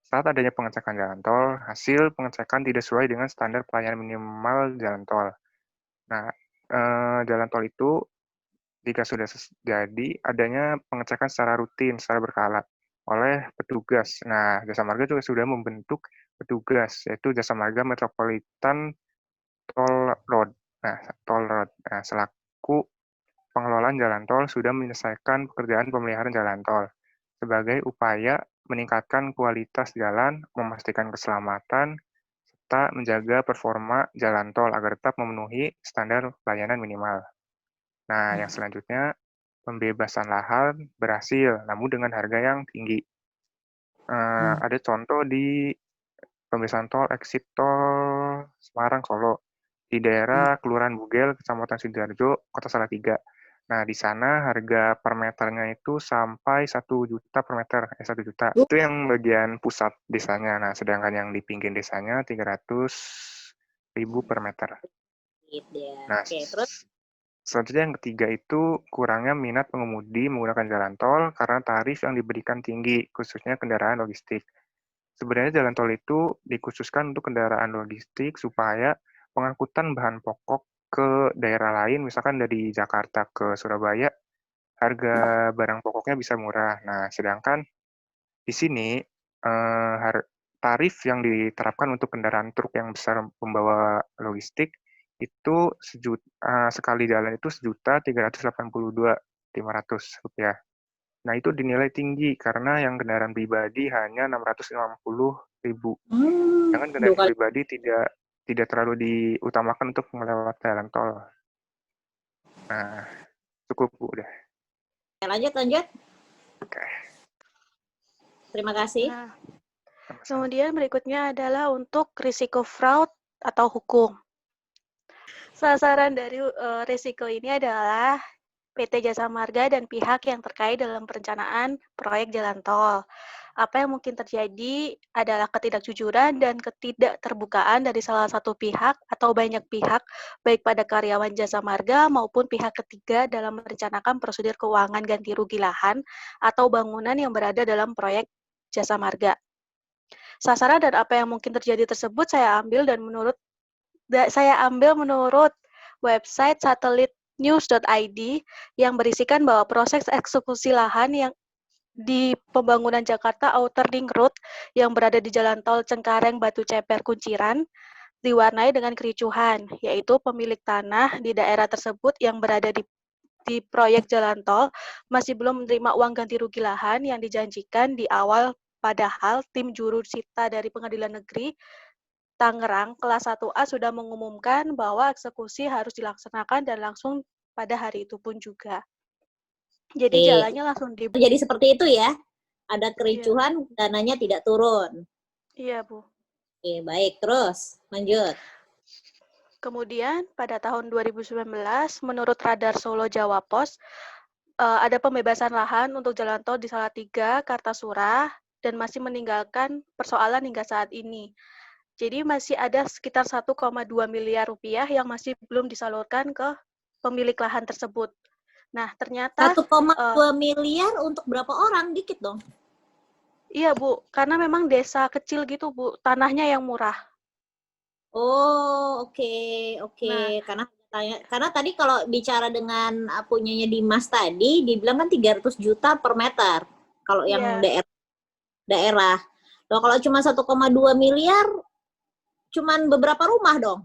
saat adanya pengecekan jalan tol, hasil pengecekan tidak sesuai dengan standar pelayanan minimal jalan tol. Nah, jalan tol itu jika sudah jadi adanya pengecekan secara rutin, secara berkala oleh petugas. Nah, Jasa Marga juga sudah membentuk petugas, yaitu Jasa Marga Metropolitan Toll Road. Nah, selaku pengelolaan jalan tol sudah menyelesaikan pekerjaan pemeliharaan jalan tol sebagai upaya meningkatkan kualitas jalan, memastikan keselamatan, serta menjaga performa jalan tol agar tetap memenuhi standar pelayanan minimal. Nah, yang selanjutnya, pembebasan lahan berhasil, namun dengan harga yang tinggi. Ada contoh di pembebasan tol exit tol Semarang Solo di daerah Kelurahan Bugel, Kecamatan Sidoarjo, Kota Salatiga. Nah, di sana harga per meternya itu sampai 1 juta per meter, 1 juta. Itu yang bagian pusat desanya. Nah, sedangkan yang di pinggir desanya 300.000 per meter. Nah, terus? Selanjutnya yang ketiga itu kurangnya minat pengemudi menggunakan jalan tol karena tarif yang diberikan tinggi, khususnya kendaraan logistik. Sebenarnya jalan tol itu dikhususkan untuk kendaraan logistik supaya pengangkutan bahan pokok ke daerah lain, misalkan dari Jakarta ke Surabaya, harga barang pokoknya bisa murah. Nah, sedangkan di sini tarif yang diterapkan untuk kendaraan truk yang besar membawa logistik itu sekali jalan itu Rp1.382.500. Nah, itu dinilai tinggi karena yang kendaraan pribadi hanya 650.000. Sedangkan kendaraan pribadi tidak terlalu diutamakan untuk melewati jalan tol. Nah, cukup, Bu, udah. Lanjut. Oke. Terima kasih. Nah, kemudian berikutnya adalah untuk risiko fraud atau hukum. Sasaran dari risiko ini adalah PT Jasa Marga dan pihak yang terkait dalam perencanaan proyek jalan tol. Apa yang mungkin terjadi adalah ketidakjujuran dan ketidakterbukaan dari salah satu pihak atau banyak pihak, baik pada karyawan Jasa Marga maupun pihak ketiga dalam merencanakan prosedur keuangan ganti rugi lahan atau bangunan yang berada dalam proyek Jasa Marga. sasaran dan apa yang mungkin terjadi tersebut saya ambil menurut website satellitenews.id yang berisikan bahwa proses eksekusi lahan yang di pembangunan Jakarta Outer Ring Road yang berada di Jalan Tol Cengkareng Batu Ceper Kunciran diwarnai dengan kericuhan, yaitu pemilik tanah di daerah tersebut yang berada di proyek jalan tol masih belum menerima uang ganti rugi lahan yang dijanjikan di awal, padahal tim jurusita dari Pengadilan Negeri Tangerang kelas 1A sudah mengumumkan bahwa eksekusi harus dilaksanakan dan langsung pada hari itu pun juga. Jadi jalannya langsung Jadi seperti itu ya. Ada Iya. kericuhan, dananya tidak turun. Iya, Bu. Oke, baik. Terus, lanjut. Kemudian pada tahun 2019, menurut Radar Solo Jawa Pos, ada pembebasan lahan untuk jalan tol di Salatiga, Kartasura, dan masih meninggalkan persoalan hingga saat ini. Jadi masih ada sekitar 1,2 miliar rupiah yang masih belum disalurkan ke pemilik lahan tersebut. Nah, ternyata 1,2 miliar untuk berapa orang? Dikit dong. Iya, Bu, karena memang desa kecil gitu, Bu, tanahnya yang murah. Oh, oke. Nah, Karena tadi kalau bicara dengan punyanya Dimas tadi, dibilang kan 300 juta per meter. Kalau yang iya. daerah. Loh, kalau cuma 1,2 miliar, cuman beberapa rumah dong.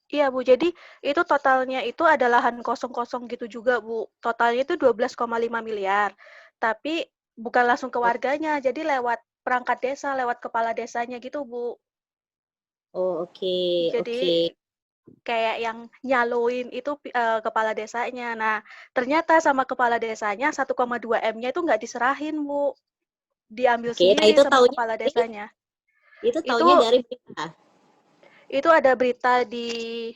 Iya, Bu. Jadi itu totalnya itu ada lahan kosong-kosong gitu juga, Bu. Totalnya itu 12,5 miliar. Tapi bukan langsung ke warganya, jadi lewat perangkat desa, lewat kepala desanya gitu, Bu. Oh, oke. Jadi kayak yang nyaloin itu kepala desanya. Nah, ternyata sama kepala desanya 1,2 M-nya itu nggak diserahin, Bu. Diambil Oke, nah sendiri itu sama taunya kepala desanya. itu taunya dari berita. Itu ada berita di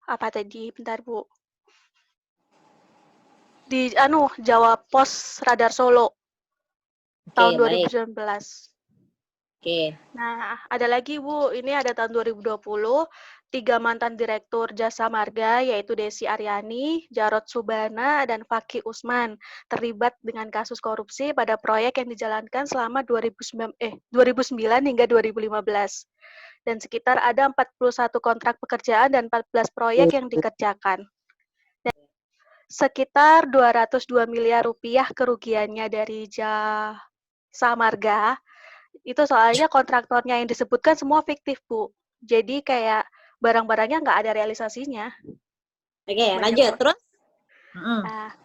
apa tadi? Bentar, Bu. Di Jawa Pos Radar Solo tahun 2019. Oke. Nah, ada lagi, Bu. Ini ada tahun 2020, 3 mantan direktur Jasa Marga, yaitu Desi Aryani, Jarod Subana, dan Fakih Usman, terlibat dengan kasus korupsi pada proyek yang dijalankan selama 2009 hingga 2015. Dan sekitar ada 41 kontrak pekerjaan dan 14 proyek yang dikerjakan. Dan sekitar 202 miliar rupiah kerugiannya dari Jasa Marga. Itu soalnya kontraktornya yang disebutkan semua fiktif, Bu. Jadi kayak barang-barangnya nggak ada realisasinya. Oke, lanjut. Terus? Nah,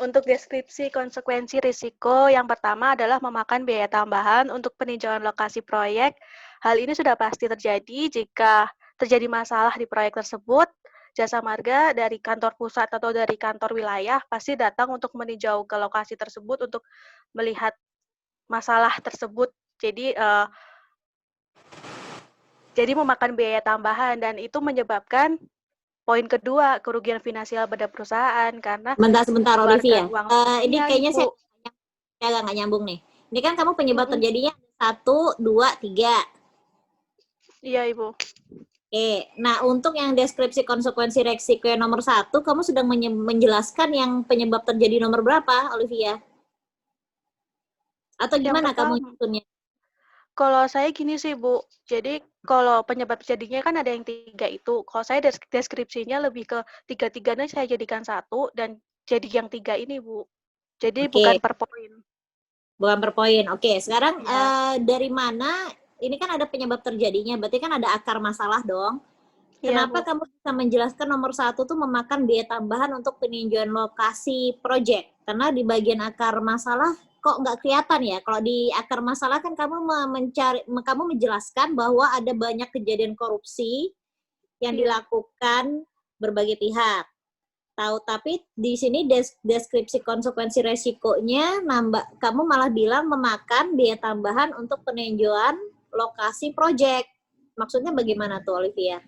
untuk deskripsi konsekuensi risiko, yang pertama adalah memakan biaya tambahan untuk peninjauan lokasi proyek. Hal ini sudah pasti terjadi jika terjadi masalah di proyek tersebut. Jasa Marga dari kantor pusat atau dari kantor wilayah pasti datang untuk meninjau ke lokasi tersebut untuk melihat masalah tersebut. Jadi memakan biaya tambahan dan itu menyebabkan poin kedua, kerugian finansial pada perusahaan karena Sebentar Olivia. Ini kayaknya Ibu. saya nggak nyambung nih. Ini kan kamu penyebab terjadinya 1, 2, 3. Iya, Ibu. Oke, nah untuk yang deskripsi konsekuensi resiko yang nomor 1, kamu sedang menjelaskan yang penyebab terjadi nomor berapa, Olivia? Atau gimana kamu nyusunnya? Kalau saya gini sih, Bu. Jadi kalau penyebab terjadinya kan ada yang 3 itu. Kalau saya deskripsinya lebih ke 3-3-nya saya jadikan 1 dan jadi yang 3 ini, Bu. Jadi bukan per poin. Bukan per poin. Oke, sekarang dari mana? Ini kan ada penyebab terjadinya, berarti kan ada akar masalah dong. Kenapa kamu bisa menjelaskan nomor 1 tuh memakan biaya tambahan untuk peninjauan lokasi proyek? Karena di bagian akar masalah kok nggak kelihatan ya. Kalau di akar masalah kan kamu menjelaskan bahwa ada banyak kejadian korupsi yang dilakukan berbagai pihak. Tapi di sini deskripsi konsekuensi resikonya kamu malah bilang memakan biaya tambahan untuk peninjauan lokasi proyek. Maksudnya bagaimana tuh, Olivia?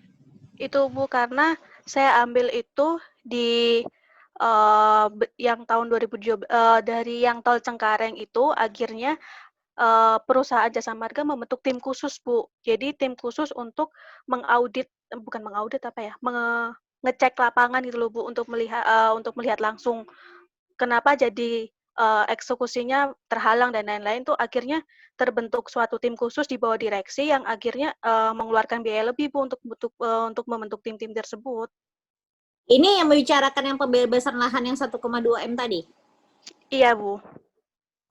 Itu, Bu, karena saya ambil itu di yang tahun 2017 dari yang tol Cengkareng itu akhirnya perusahaan Jasa Marga membentuk tim khusus, Bu. Jadi tim khusus untuk ngecek lapangan gitu loh, Bu, untuk melihat langsung kenapa jadi eksekusinya terhalang dan lain-lain tuh akhirnya terbentuk suatu tim khusus di bawah direksi yang akhirnya mengeluarkan biaya lebih Bu untuk membentuk tim-tim tersebut. Ini yang membicarakan yang pembebasan lahan yang 1,2 M tadi? Iya Bu.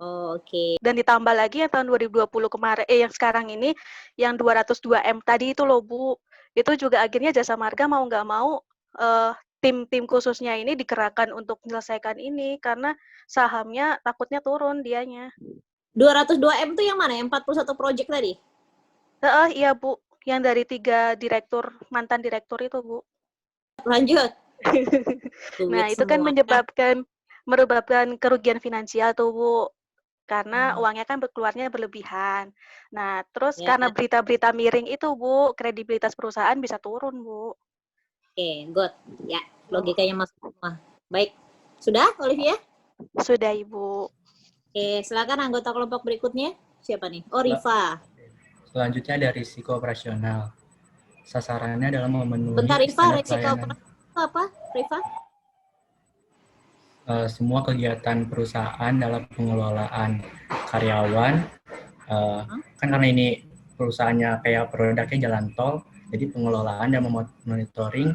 Oh, oke. Dan ditambah lagi yang tahun 2020 kemarin, yang sekarang ini, yang 202 M tadi itu loh Bu. Itu juga akhirnya Jasa Marga mau nggak mau tim-tim khususnya ini dikerahkan untuk menyelesaikan ini karena sahamnya takutnya turun dianya. 202 M itu yang mana? Yang 41 project tadi? Iya Bu, yang dari 3 direktur, mantan direktur itu Bu. Lanjut. Nah, itu kan menyebabkan kerugian finansial tuh Bu. Karena uangnya kan keluarnya berlebihan. Nah, terus karena berita-berita miring itu Bu, kredibilitas perusahaan bisa turun Bu. Oke, good. Ya, logikanya masuk semua. Baik. Sudah, Olivia? Sudah, Ibu. Oke, silakan anggota kelompok berikutnya. Siapa nih? Oh, Rifa. Selanjutnya ada risiko operasional. Sasarannya adalah memenuhi Bentar, Rifa, standar risiko pelayanan. operasional apa, Rifa? Semua kegiatan perusahaan dalam pengelolaan karyawan, kan karena ini perusahaannya kayak produknya jalan tol, jadi pengelolaan dan monitoring.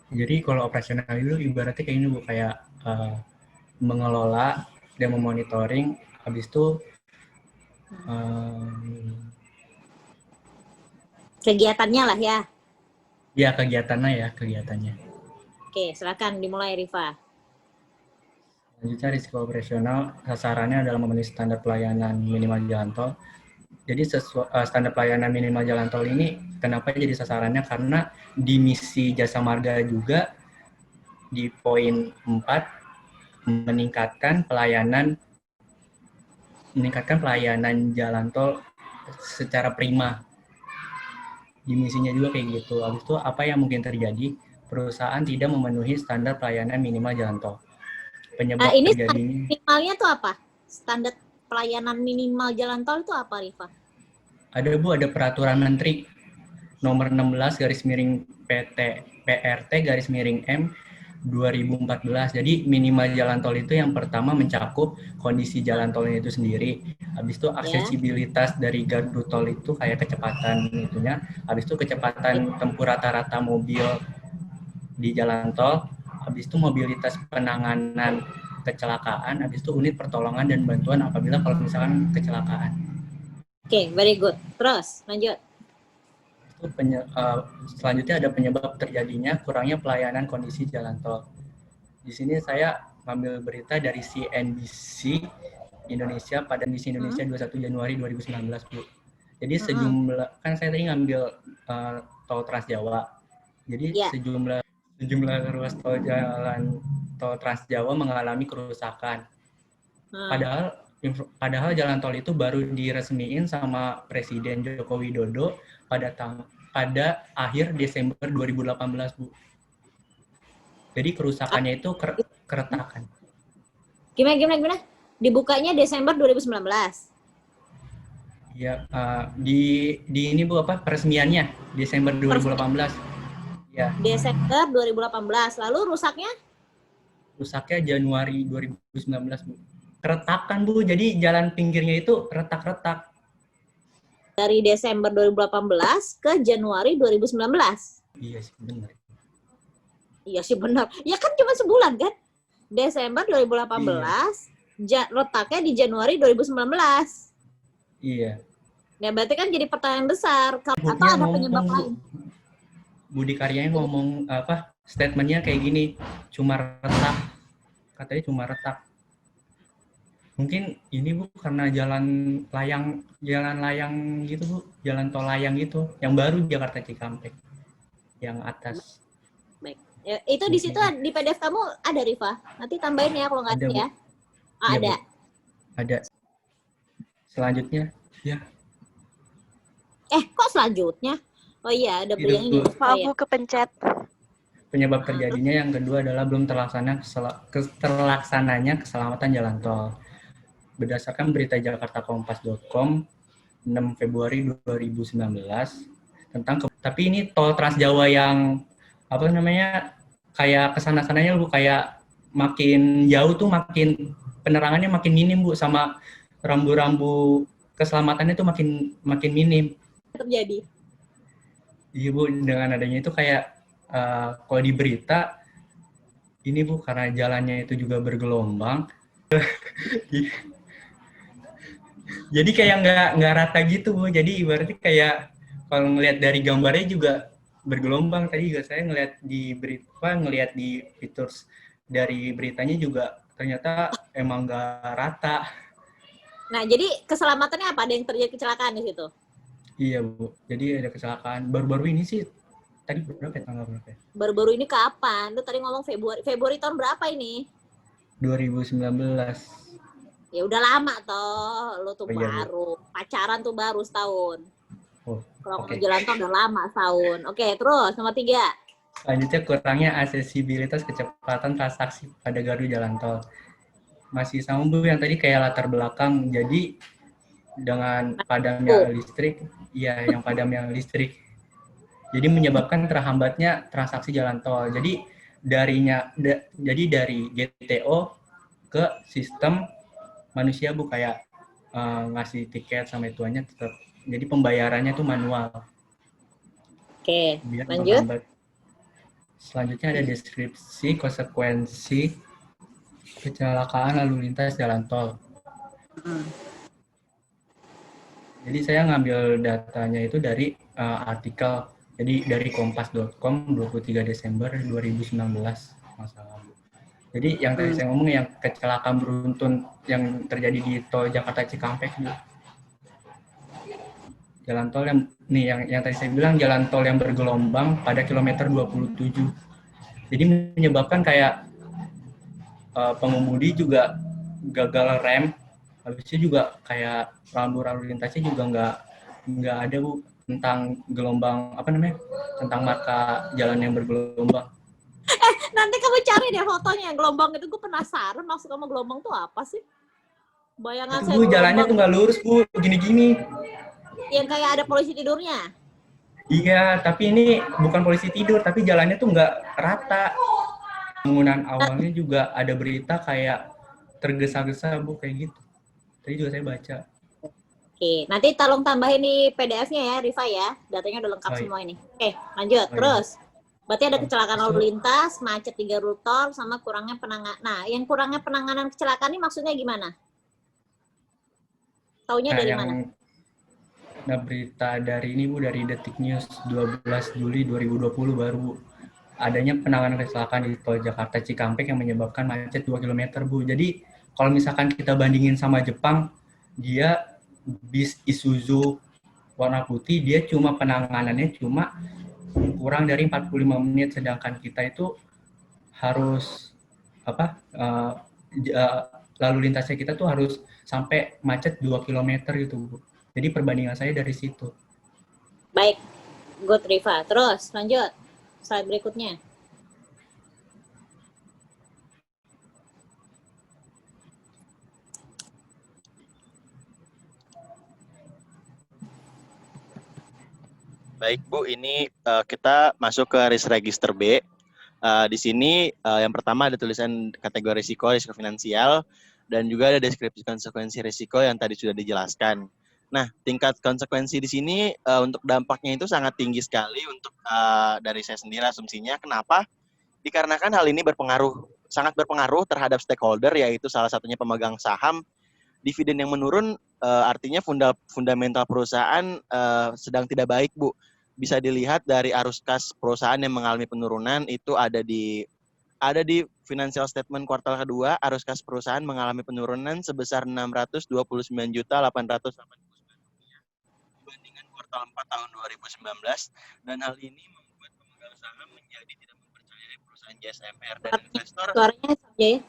Jadi kalau operasional itu ibaratnya kayak ini Bu, kayak mengelola dan memonitoring, habis itu kegiatannya lah ya. ya kegiatannya. Oke, silakan dimulai Rifa. Selanjutnya risiko operasional, sasarannya adalah memenuhi standar pelayanan minimal jalan tol. Jadi standar pelayanan minimal jalan tol ini kenapa jadi sasarannya? Karena di misi Jasa Marga juga di poin 4 meningkatkan pelayanan jalan tol secara prima. Di misinya juga kayak gitu. Habis itu apa yang mungkin terjadi? Perusahaan tidak memenuhi standar pelayanan minimal jalan tol. Penyebab ini terjadinya minimalnya tuh apa? Standar pelayanan minimal jalan tol itu apa, Rifa? Ada Bu, ada peraturan menteri nomor 16 garis miring PRT garis miring M 2014. Jadi minimal jalan tol itu yang pertama mencakup kondisi jalan tolnya itu sendiri. Habis itu aksesibilitas dari gardu tol itu kayak kecepatan itunya. Habis itu kecepatan tempuh rata-rata mobil di jalan tol. Habis itu mobilitas penanganan kecelakaan. Habis itu unit pertolongan dan bantuan apabila kalau misalkan kecelakaan. Oke, very good. Terus, lanjut. Selanjutnya ada penyebab terjadinya kurangnya pelayanan kondisi jalan tol. Di sini saya ngambil berita dari CNBC Indonesia pada misi Indonesia 21 Januari 2019, Bu. Jadi sejumlah, kan saya tadi ngambil tol Trans Jawa. Jadi sejumlah ruas tol Trans Jawa mengalami kerusakan. Padahal jalan tol itu baru diresmiin sama Presiden Joko Widodo pada akhir Desember 2018, Bu. Jadi kerusakannya itu keretakan. Gimana? Dibukanya Desember 2019. Ya, di ini Bu apa peresmiannya Desember 2018. Ya. Desember 2018. Lalu rusaknya? Rusaknya Januari 2019, Bu. Keretakan Bu, jadi jalan pinggirnya itu retak-retak. Dari Desember 2018 ke Januari 2019. Iya sih benar. Iya sih benar. Ya kan cuma sebulan kan? Desember 2018, letaknya di Januari 2019. Iya. Ya berarti kan jadi pertanyaan besar. Atau ada penyebab lain? Budi Karyanya ngomong apa? Statementnya kayak gini, cuma retak. Katanya cuma retak. Mungkin ini Bu karena jalan layang gitu Bu, jalan tol layang gitu, yang baru Jakarta Cikampek, yang atas. Baik, ya, itu di situ di PDF kamu ada Rifa, nanti tambahin ya kalau nggak ada ya. Ada. Ada. Selanjutnya, ya. Kok selanjutnya? Oh iya, ada beri yang ini. Maaf Bu, kepencet. Penyebab terjadinya yang kedua adalah belum terlaksananya keselamatan jalan tol. Berdasarkan berita jakartakompas.com 6 Februari 2019 tentang tapi ini tol Trans Jawa yang apa namanya kayak kesana-sananya Bu, kayak makin jauh tuh makin penerangannya makin minim Bu, sama rambu-rambu keselamatannya tuh makin minim. Terjadi. Iya Bu, dengan adanya itu kayak kalau di berita ini Bu, karena jalannya itu juga bergelombang, jadi kayak nggak rata gitu Bu. Jadi ibaratnya kayak kalau ngelihat dari gambarnya juga bergelombang. Tadi juga saya ngelihat di berita, ngelihat di fitur dari beritanya juga ternyata emang nggak rata. Nah, jadi keselamatannya apa? Ada yang terjadi kecelakaan di situ? Iya Bu, jadi ada kecelakaan. Baru-baru ini sih, tadi berapa ya, tanggal berapa ya? Baru-baru ini kapan? Lu tadi ngomong Februari tahun berapa ini? 2019. Ya udah lama toh, lu tuh Oh, iya, Bu. baru. Pacaran tuh baru setahun. Oh, Kalau oke. jalan tol udah lama setahun. Oke, terus nomor 3. Selanjutnya kurangnya aksesibilitas kecepatan transaksi pada gardu jalan tol. Masih sama Bu yang tadi kayak latar belakang. Jadi dengan padamnya listrik, ya yang padamnya listrik. Jadi menyebabkan terhambatnya transaksi jalan tol. Jadi dari GTO ke sistem manusia Bu, kayak ngasih tiket sama ituannya tetap. Jadi pembayarannya tuh manual. Oke, Biar lanjut. menghambat. Selanjutnya ada deskripsi konsekuensi kecelakaan lalu lintas jalan tol. Jadi saya ngambil datanya itu dari artikel, jadi dari kompas.com 23 Desember 2019 masalah. Jadi yang tadi saya ngomong yang kecelakaan beruntun yang terjadi di tol Jakarta Cikampek, jalan tol yang tadi saya bilang jalan tol yang bergelombang pada kilometer 27. Jadi menyebabkan kayak pengemudi juga gagal rem, habis itu juga kayak rambu-rambu lintasnya juga nggak ada Bu, tentang gelombang tentang marka jalan yang bergelombang. Nanti kamu cari deh fotonya yang gelombang itu, gue penasaran maksud kamu gelombang tuh apa sih? Bayangan itu saya Bu, jalannya tuh nggak lurus Bu, gini-gini. Yang kayak ada polisi tidurnya. Iya, tapi ini bukan polisi tidur, tapi jalannya tuh nggak rata. Pembangunan awalnya juga ada berita kayak tergesa-gesa Bu, kayak gitu. Tadi juga saya baca. Oke, nanti tolong tambahin nih PDF-nya ya, Riva ya. Datanya udah lengkap semua ini. Oke, lanjut. Terus, berarti ada kecelakaan lalu lintas, macet di gardu tol, sama kurangnya penanganan. Nah, yang kurangnya penanganan kecelakaan ini maksudnya gimana? Taunya dari mana? Nah, berita dari ini Bu, dari Detik News 12 Juli 2020 baru adanya penanganan kecelakaan di tol Jakarta Cikampek yang menyebabkan macet 2 km Bu. Jadi kalau misalkan kita bandingin sama Jepang, dia bis Isuzu warna putih, dia cuma penanganannya cuma kurang dari 45 menit, sedangkan kita itu harus lalu lintasnya kita tuh harus sampai macet 2 km gitu Bu. Jadi perbandingan saya dari situ. Baik, good Riva. Terus lanjut, slide berikutnya. Baik Bu, ini kita masuk ke risk register B. Di sini yang pertama ada tulisan kategori risiko finansial, dan juga ada deskripsi konsekuensi risiko yang tadi sudah dijelaskan. Nah, tingkat konsekuensi di sini untuk dampaknya itu sangat tinggi sekali untuk dari saya sendiri asumsinya. Kenapa? Dikarenakan hal ini sangat berpengaruh terhadap stakeholder, yaitu salah satunya pemegang saham. Dividen yang menurun artinya fundamental perusahaan sedang tidak baik Bu. Bisa dilihat dari arus kas perusahaan yang mengalami penurunan itu ada di financial statement kuartal kedua, arus kas perusahaan mengalami penurunan sebesar 629.889 dibandingkan kuartal 4 tahun 2019, dan hal ini membuat pemegang saham menjadi tidak mempercayai perusahaan JSMR dan investor. Suaranya saja ya.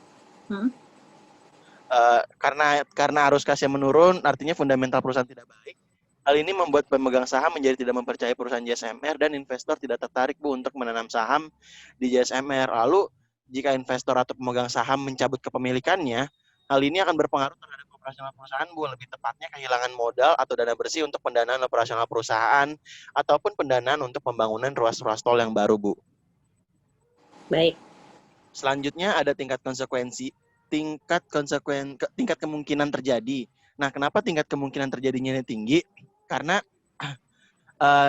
Karena arus kas yang menurun, artinya fundamental perusahaan tidak baik. Hal ini membuat pemegang saham menjadi tidak mempercayai perusahaan JSMR, dan investor tidak tertarik Bu untuk menanam saham di JSMR. Lalu jika investor atau pemegang saham mencabut kepemilikannya, hal ini akan berpengaruh terhadap operasional perusahaan Bu, lebih tepatnya kehilangan modal atau dana bersih untuk pendanaan operasional perusahaan ataupun pendanaan untuk pembangunan ruas-ruas tol yang baru Bu. Baik. Selanjutnya ada tingkat kemungkinan terjadi. Nah, kenapa tingkat kemungkinan terjadinya ini tinggi? Karena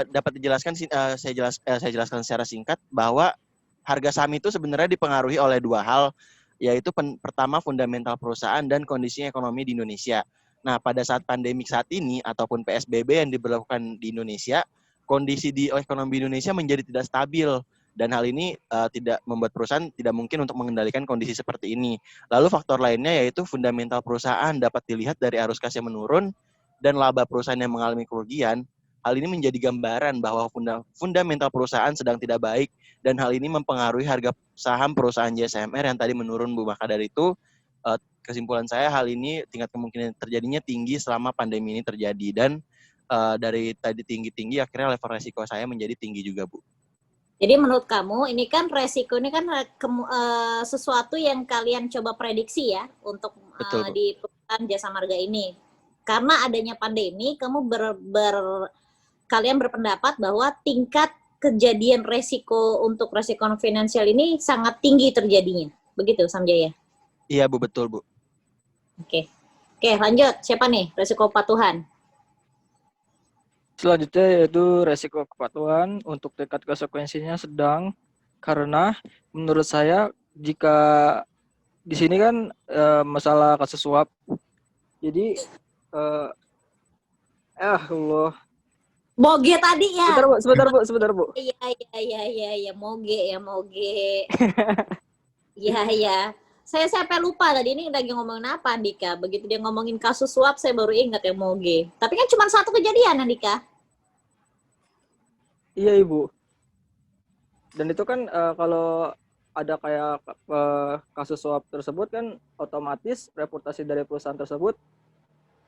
dapat dijelaskan saya jelaskan secara singkat bahwa harga saham itu sebenarnya dipengaruhi oleh dua hal, yaitu pertama fundamental perusahaan dan kondisi ekonomi di Indonesia. Nah, pada saat pandemik saat ini ataupun PSBB yang diberlakukan di Indonesia, kondisi di ekonomi Indonesia menjadi tidak stabil dan hal ini tidak membuat perusahaan tidak mungkin untuk mengendalikan kondisi seperti ini. Lalu faktor lainnya yaitu fundamental perusahaan dapat dilihat dari arus kas yang menurun dan laba perusahaan yang mengalami kerugian. Hal ini menjadi gambaran bahwa fundamental perusahaan sedang tidak baik dan hal ini mempengaruhi harga saham perusahaan JSMR yang tadi menurun, Bu. Maka dari itu, kesimpulan saya hal ini tingkat kemungkinan terjadinya tinggi selama pandemi ini terjadi. Dan dari tadi tinggi-tinggi, akhirnya level resiko saya menjadi tinggi juga, Bu. Jadi menurut kamu, ini kan resiko, ini kan sesuatu yang kalian coba prediksi ya, untuk di perusahaan Jasa Marga ini. Karena adanya pandemi, kamu kalian berpendapat bahwa tingkat kejadian resiko untuk resiko finansial ini sangat tinggi terjadinya. Begitu, Samjaya? Iya, Bu, betul, Bu. Oke, lanjut. Siapa nih resiko kepatuhan? Selanjutnya yaitu resiko kepatuhan untuk tingkat konsekuensinya sedang, karena menurut saya jika di sini kan masalah kasus suap. Jadi Allah. Moge tadi ya. Sebentar, Bu. Iya, moge. Iya. Saya sampai lupa tadi ini lagi ngomongin apa, Andika. Begitu dia ngomongin kasus suap, saya baru ingat yang moge. Tapi kan cuma satu kejadian, Andika. Iya, Ibu. Dan itu kan kalau ada kayak kasus suap tersebut kan otomatis reputasi dari perusahaan tersebut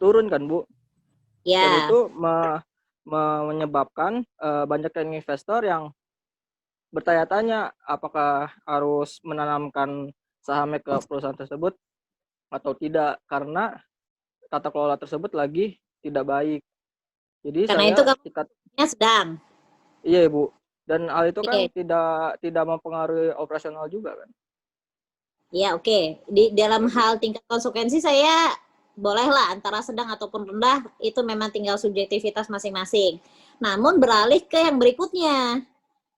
turun kan, Bu? Ya. Dan itu menyebabkan banyak investor yang bertanya-tanya apakah harus menanamkan sahamnya ke perusahaan tersebut atau tidak, karena tata kelola tersebut lagi tidak baik. Jadi karena saya itu kasusnya sedang. Iya, Ibu. Dan hal itu kan tidak mempengaruhi operasional juga kan? Ya, oke. Di dalam hal tingkat konsekuensi saya bolehlah antara sedang ataupun rendah, itu memang tinggal subjektivitas masing-masing. Namun beralih ke yang berikutnya.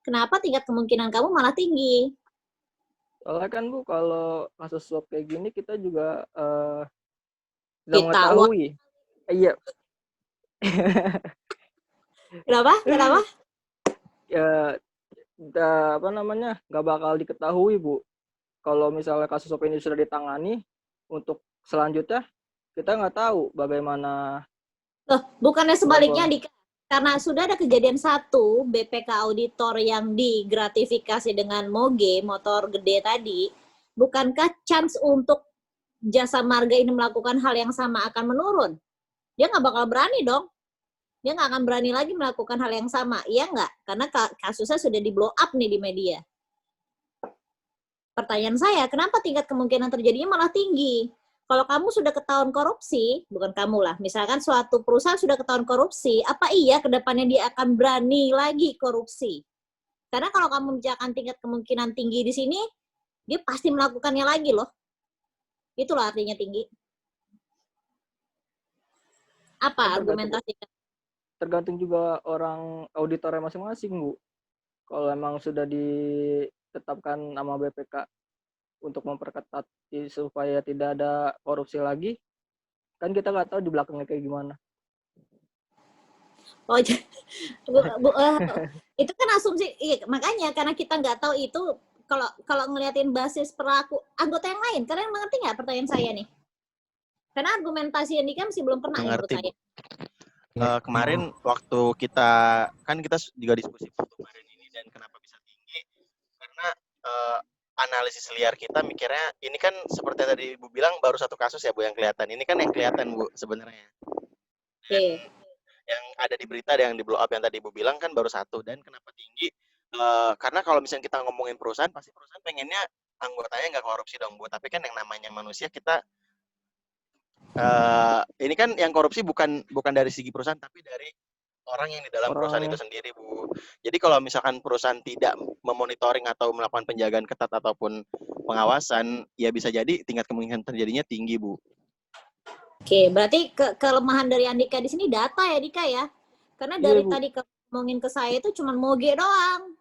Kenapa tingkat kemungkinan kamu malah tinggi? Soalnya kan, Bu, kalau kasus suap kayak gini kita juga tidak mengetahui. Iya. Kenapa? Ya, nggak bakal diketahui, Bu. Kalau misalnya kasus suap ini sudah ditangani, untuk selanjutnya kita nggak tahu bagaimana. Loh, bukannya sebaliknya, Dika? Karena sudah ada kejadian satu BPK auditor yang digratifikasi dengan moge, motor gede tadi, bukankah chance untuk Jasa Marga ini melakukan hal yang sama akan menurun? Dia nggak bakal berani dong. Dia nggak akan berani lagi melakukan hal yang sama, iya nggak? Karena kasusnya sudah di blow up nih di media. Pertanyaan saya, kenapa tingkat kemungkinan terjadinya malah tinggi? Kalau kamu sudah ketahuan korupsi, bukan kamu lah, misalkan suatu perusahaan sudah ketahuan korupsi, apa iya kedepannya dia akan berani lagi korupsi? Karena kalau kamu membicarakan tingkat kemungkinan tinggi di sini, dia pasti melakukannya lagi loh. Itulah artinya tinggi. Apa argumentasinya? Tergantung juga orang auditornya masing-masing, Bu. Kalau emang sudah ditetapkan nama BPK untuk memperketat supaya tidak ada korupsi lagi, kan kita nggak tahu di belakangnya kayak gimana. Oh, itu kan asumsi, makanya karena kita nggak tahu itu, kalau ngeliatin basis perilaku anggota yang lain, kalian mengerti nggak pertanyaan saya nih? Karena argumentasi yang kan masih belum pernah menurut saya. Kemarin waktu kita juga diskusi kemarin ini, dan kenapa bisa tinggi, karena analisis liar kita mikirnya ini kan seperti tadi Ibu bilang baru satu kasus ya, Bu, yang kelihatan. Ini kan yang kelihatan, Bu, sebenarnya. Oke. Yang ada di berita, yang di blow up yang tadi Ibu bilang kan baru satu. Dan kenapa tinggi? Karena kalau misalnya kita ngomongin perusahaan, pasti perusahaan pengennya anggotanya nggak korupsi dong, Bu. Tapi kan yang namanya manusia kita ini kan yang korupsi bukan dari segi perusahaan, tapi dari orang yang di dalam Orang perusahaan yang itu sendiri, Bu. Jadi kalau misalkan perusahaan tidak memonitoring atau melakukan penjagaan ketat ataupun pengawasan, ya bisa jadi tingkat kemungkinan terjadinya tinggi, Bu. Oke, berarti kelemahan dari Andika di sini data ya, Dika ya? Karena iya dari Bu, tadi ngomongin ke saya itu cuma moge doang.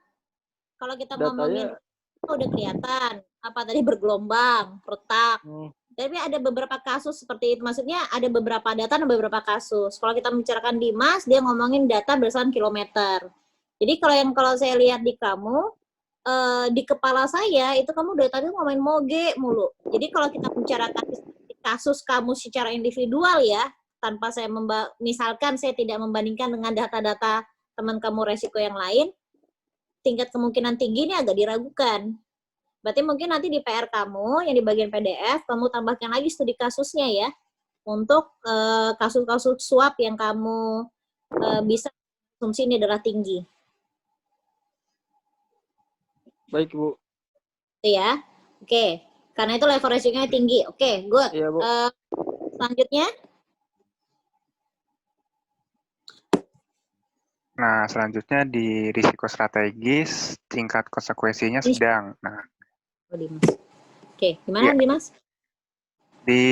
Kalau kita ngomongin datanya udah kelihatan apa tadi bergelombang, retak. hmm, Tapi ada beberapa kasus seperti itu. Maksudnya ada beberapa data dan beberapa kasus. Kalau kita membicarakan Dimas, dia ngomongin data berdasarkan kilometer. Jadi kalau saya lihat di kamu, di kepala saya itu kamu dari tadi ngomongin moge mulu. Jadi kalau kita bicarakan kasus kamu secara individual ya, tanpa saya misalkan saya tidak membandingkan dengan data-data teman kamu resiko yang lain, tingkat kemungkinan tinggi ini agak diragukan. Berarti mungkin nanti di PR kamu yang di bagian PDF kamu tambahkan lagi studi kasusnya ya untuk kasus-kasus suap yang kamu bisa asumsi ini adalah tinggi. baik Bu. Itu ya. Oke. Karena itu level resikonya tinggi. Oke, good. Iya Bu. Selanjutnya. Nah, selanjutnya di risiko strategis, tingkat konsekuensinya sedang. Nah, Dimas. Oke, gimana ya, Dimas? di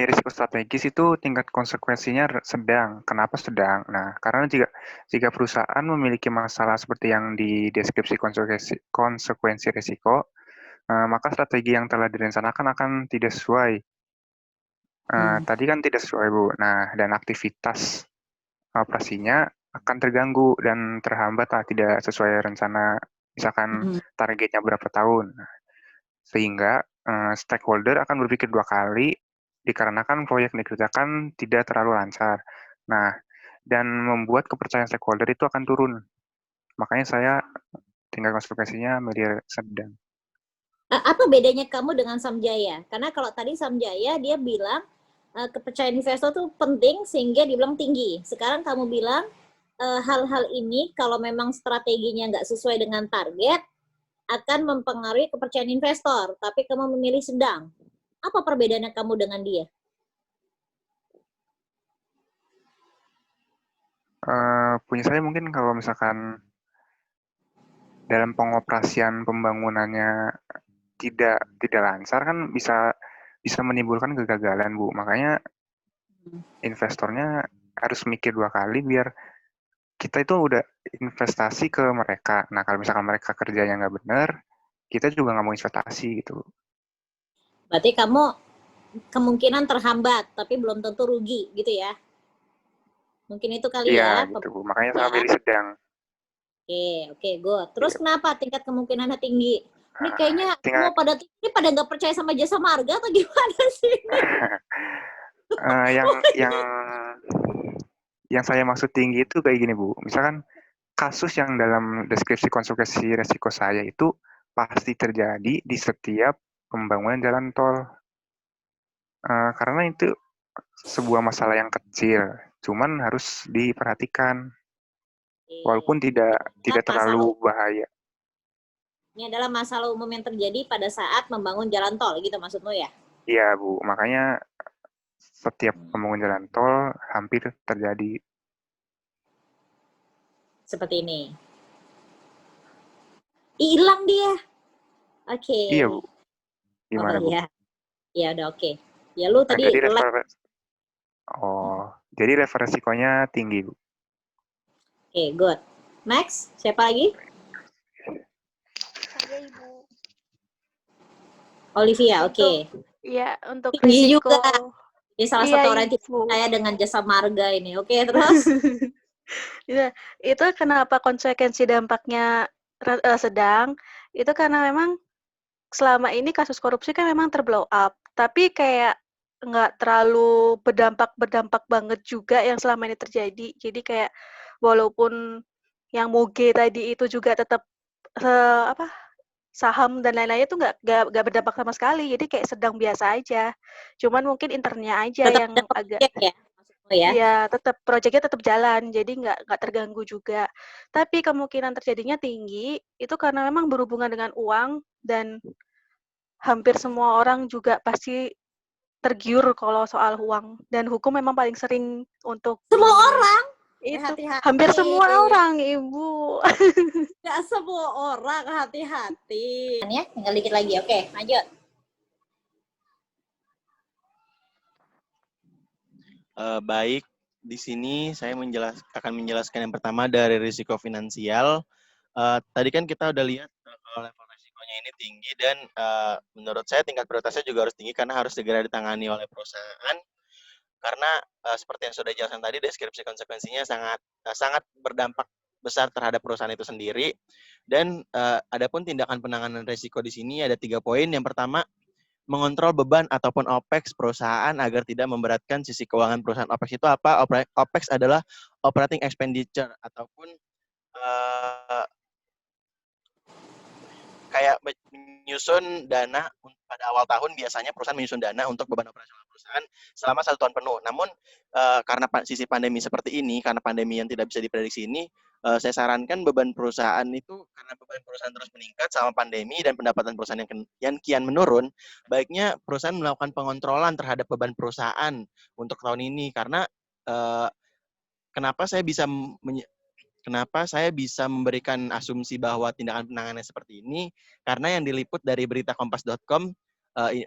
risiko strategis itu tingkat konsekuensinya sedang. Kenapa sedang? Nah, karena jika perusahaan memiliki masalah seperti yang di deskripsi konsekuensi risiko, maka strategi yang telah direncanakan akan tidak sesuai. Tadi kan tidak sesuai, Bu. Nah, dan aktivitas operasinya akan terganggu dan terhambat tidak sesuai rencana, misalkan targetnya berapa tahun. Sehingga stakeholder akan berpikir 2 kali dikarenakan proyek yang dikerjakan tidak terlalu lancar. Nah, dan membuat kepercayaan stakeholder itu akan turun. Makanya saya tingkat konsekuensinya milih sedang. Apa bedanya kamu dengan Samjaya? Karena kalau tadi Samjaya dia bilang kepercayaan investor tuh penting sehingga dibilang tinggi. Sekarang kamu bilang hal-hal ini kalau memang strateginya nggak sesuai dengan target akan mempengaruhi kepercayaan investor, tapi kamu memilih sedang. Apa perbedaannya kamu dengan dia? Punya saya mungkin kalau misalkan dalam pengoperasian pembangunannya tidak lancar kan bisa menimbulkan kegagalan, Bu. Makanya investornya harus mikir 2 kali biar kita itu udah investasi ke mereka. Nah, kalau misalkan mereka kerjanya nggak benar, kita juga nggak mau investasi gitu. Berarti kamu kemungkinan terhambat, tapi belum tentu rugi, gitu ya? Mungkin itu kali Iya, ya. gitu, Bu. Makanya saya pilih sedang. Oke, good. Terus kenapa tingkat kemungkinannya tinggi? Ini kayaknya semua pada nggak percaya sama jasa marga atau gimana sih? Yang saya maksud tinggi itu kayak gini, Bu. Misalkan kasus yang dalam deskripsi konsekuensi resiko saya itu pasti terjadi di setiap pembangunan jalan tol. Karena itu sebuah masalah yang kecil, cuman harus diperhatikan. Walaupun tidak terlalu bahaya. Ini adalah masalah umum yang terjadi pada saat membangun jalan tol, gitu maksudmu ya? Iya, Bu. Makanya setiap pembangunan jalan tol hampir terjadi. Seperti ini. Hilang dia. Oke. Iya, Bu. Gimana, Bu? Iya. Ya udah oke. Ya lu tadi jadi resikonya tinggi, Bu. Oke, good. Next, siapa lagi? Saya Ibu. Olivia, oke. Iya, untuk Tinggi risiko. juga. Ini salah satu orang yang tidak percaya dengan jasa marga ini. Oke, terus? Ya, itu kenapa konsekuensi dampaknya sedang, itu karena memang selama ini kasus korupsi kan memang terblow up, tapi kayak nggak terlalu berdampak banget juga yang selama ini terjadi. Jadi kayak walaupun yang moge tadi itu juga tetap saham dan lain-lainnya itu nggak berdampak sama sekali. Jadi kayak sedang biasa aja. Cuman mungkin internnya aja Tetap yang agak ya, maksudmu ya? Iya, proyeknya tetap jalan, jadi nggak terganggu juga. Tapi kemungkinan terjadinya tinggi itu karena memang berhubungan dengan uang dan hampir semua orang juga pasti tergiur kalau soal uang, dan hukum memang paling sering untuk Semua orang? Itu Hati-hati. hampir semua orang, Ibu. Nggak semua orang, hati-hati. Ya, tinggal dikit lagi. Oke, lanjut. Baik, di sini saya akan menjelaskan yang pertama dari risiko finansial. Tadi kan kita udah lihat kalau level risikonya ini tinggi dan menurut saya tingkat prioritasnya juga harus tinggi karena harus segera ditangani oleh perusahaan. Karena seperti yang sudah dijelaskan tadi, deskripsi konsekuensinya sangat berdampak besar terhadap perusahaan itu sendiri. Dan adapun tindakan penanganan risiko di sini ada 3 poin. Yang pertama, mengontrol beban ataupun OPEX perusahaan agar tidak memberatkan sisi keuangan perusahaan. OPEX itu apa? OPEX adalah operating expenditure ataupun kayak menyusun dana pada awal tahun. Biasanya perusahaan menyusun dana untuk beban operasional perusahaan selama 1 tahun penuh. Namun karena sisi pandemi seperti ini, karena pandemi yang tidak bisa diprediksi ini, saya sarankan beban perusahaan itu karena beban perusahaan terus meningkat selama pandemi dan pendapatan perusahaan yang kian menurun, baiknya perusahaan melakukan pengontrolan terhadap beban perusahaan untuk tahun ini. Karena kenapa saya bisa memberikan asumsi bahwa tindakan penanganannya seperti ini? Karena yang diliput dari berita kompas.com,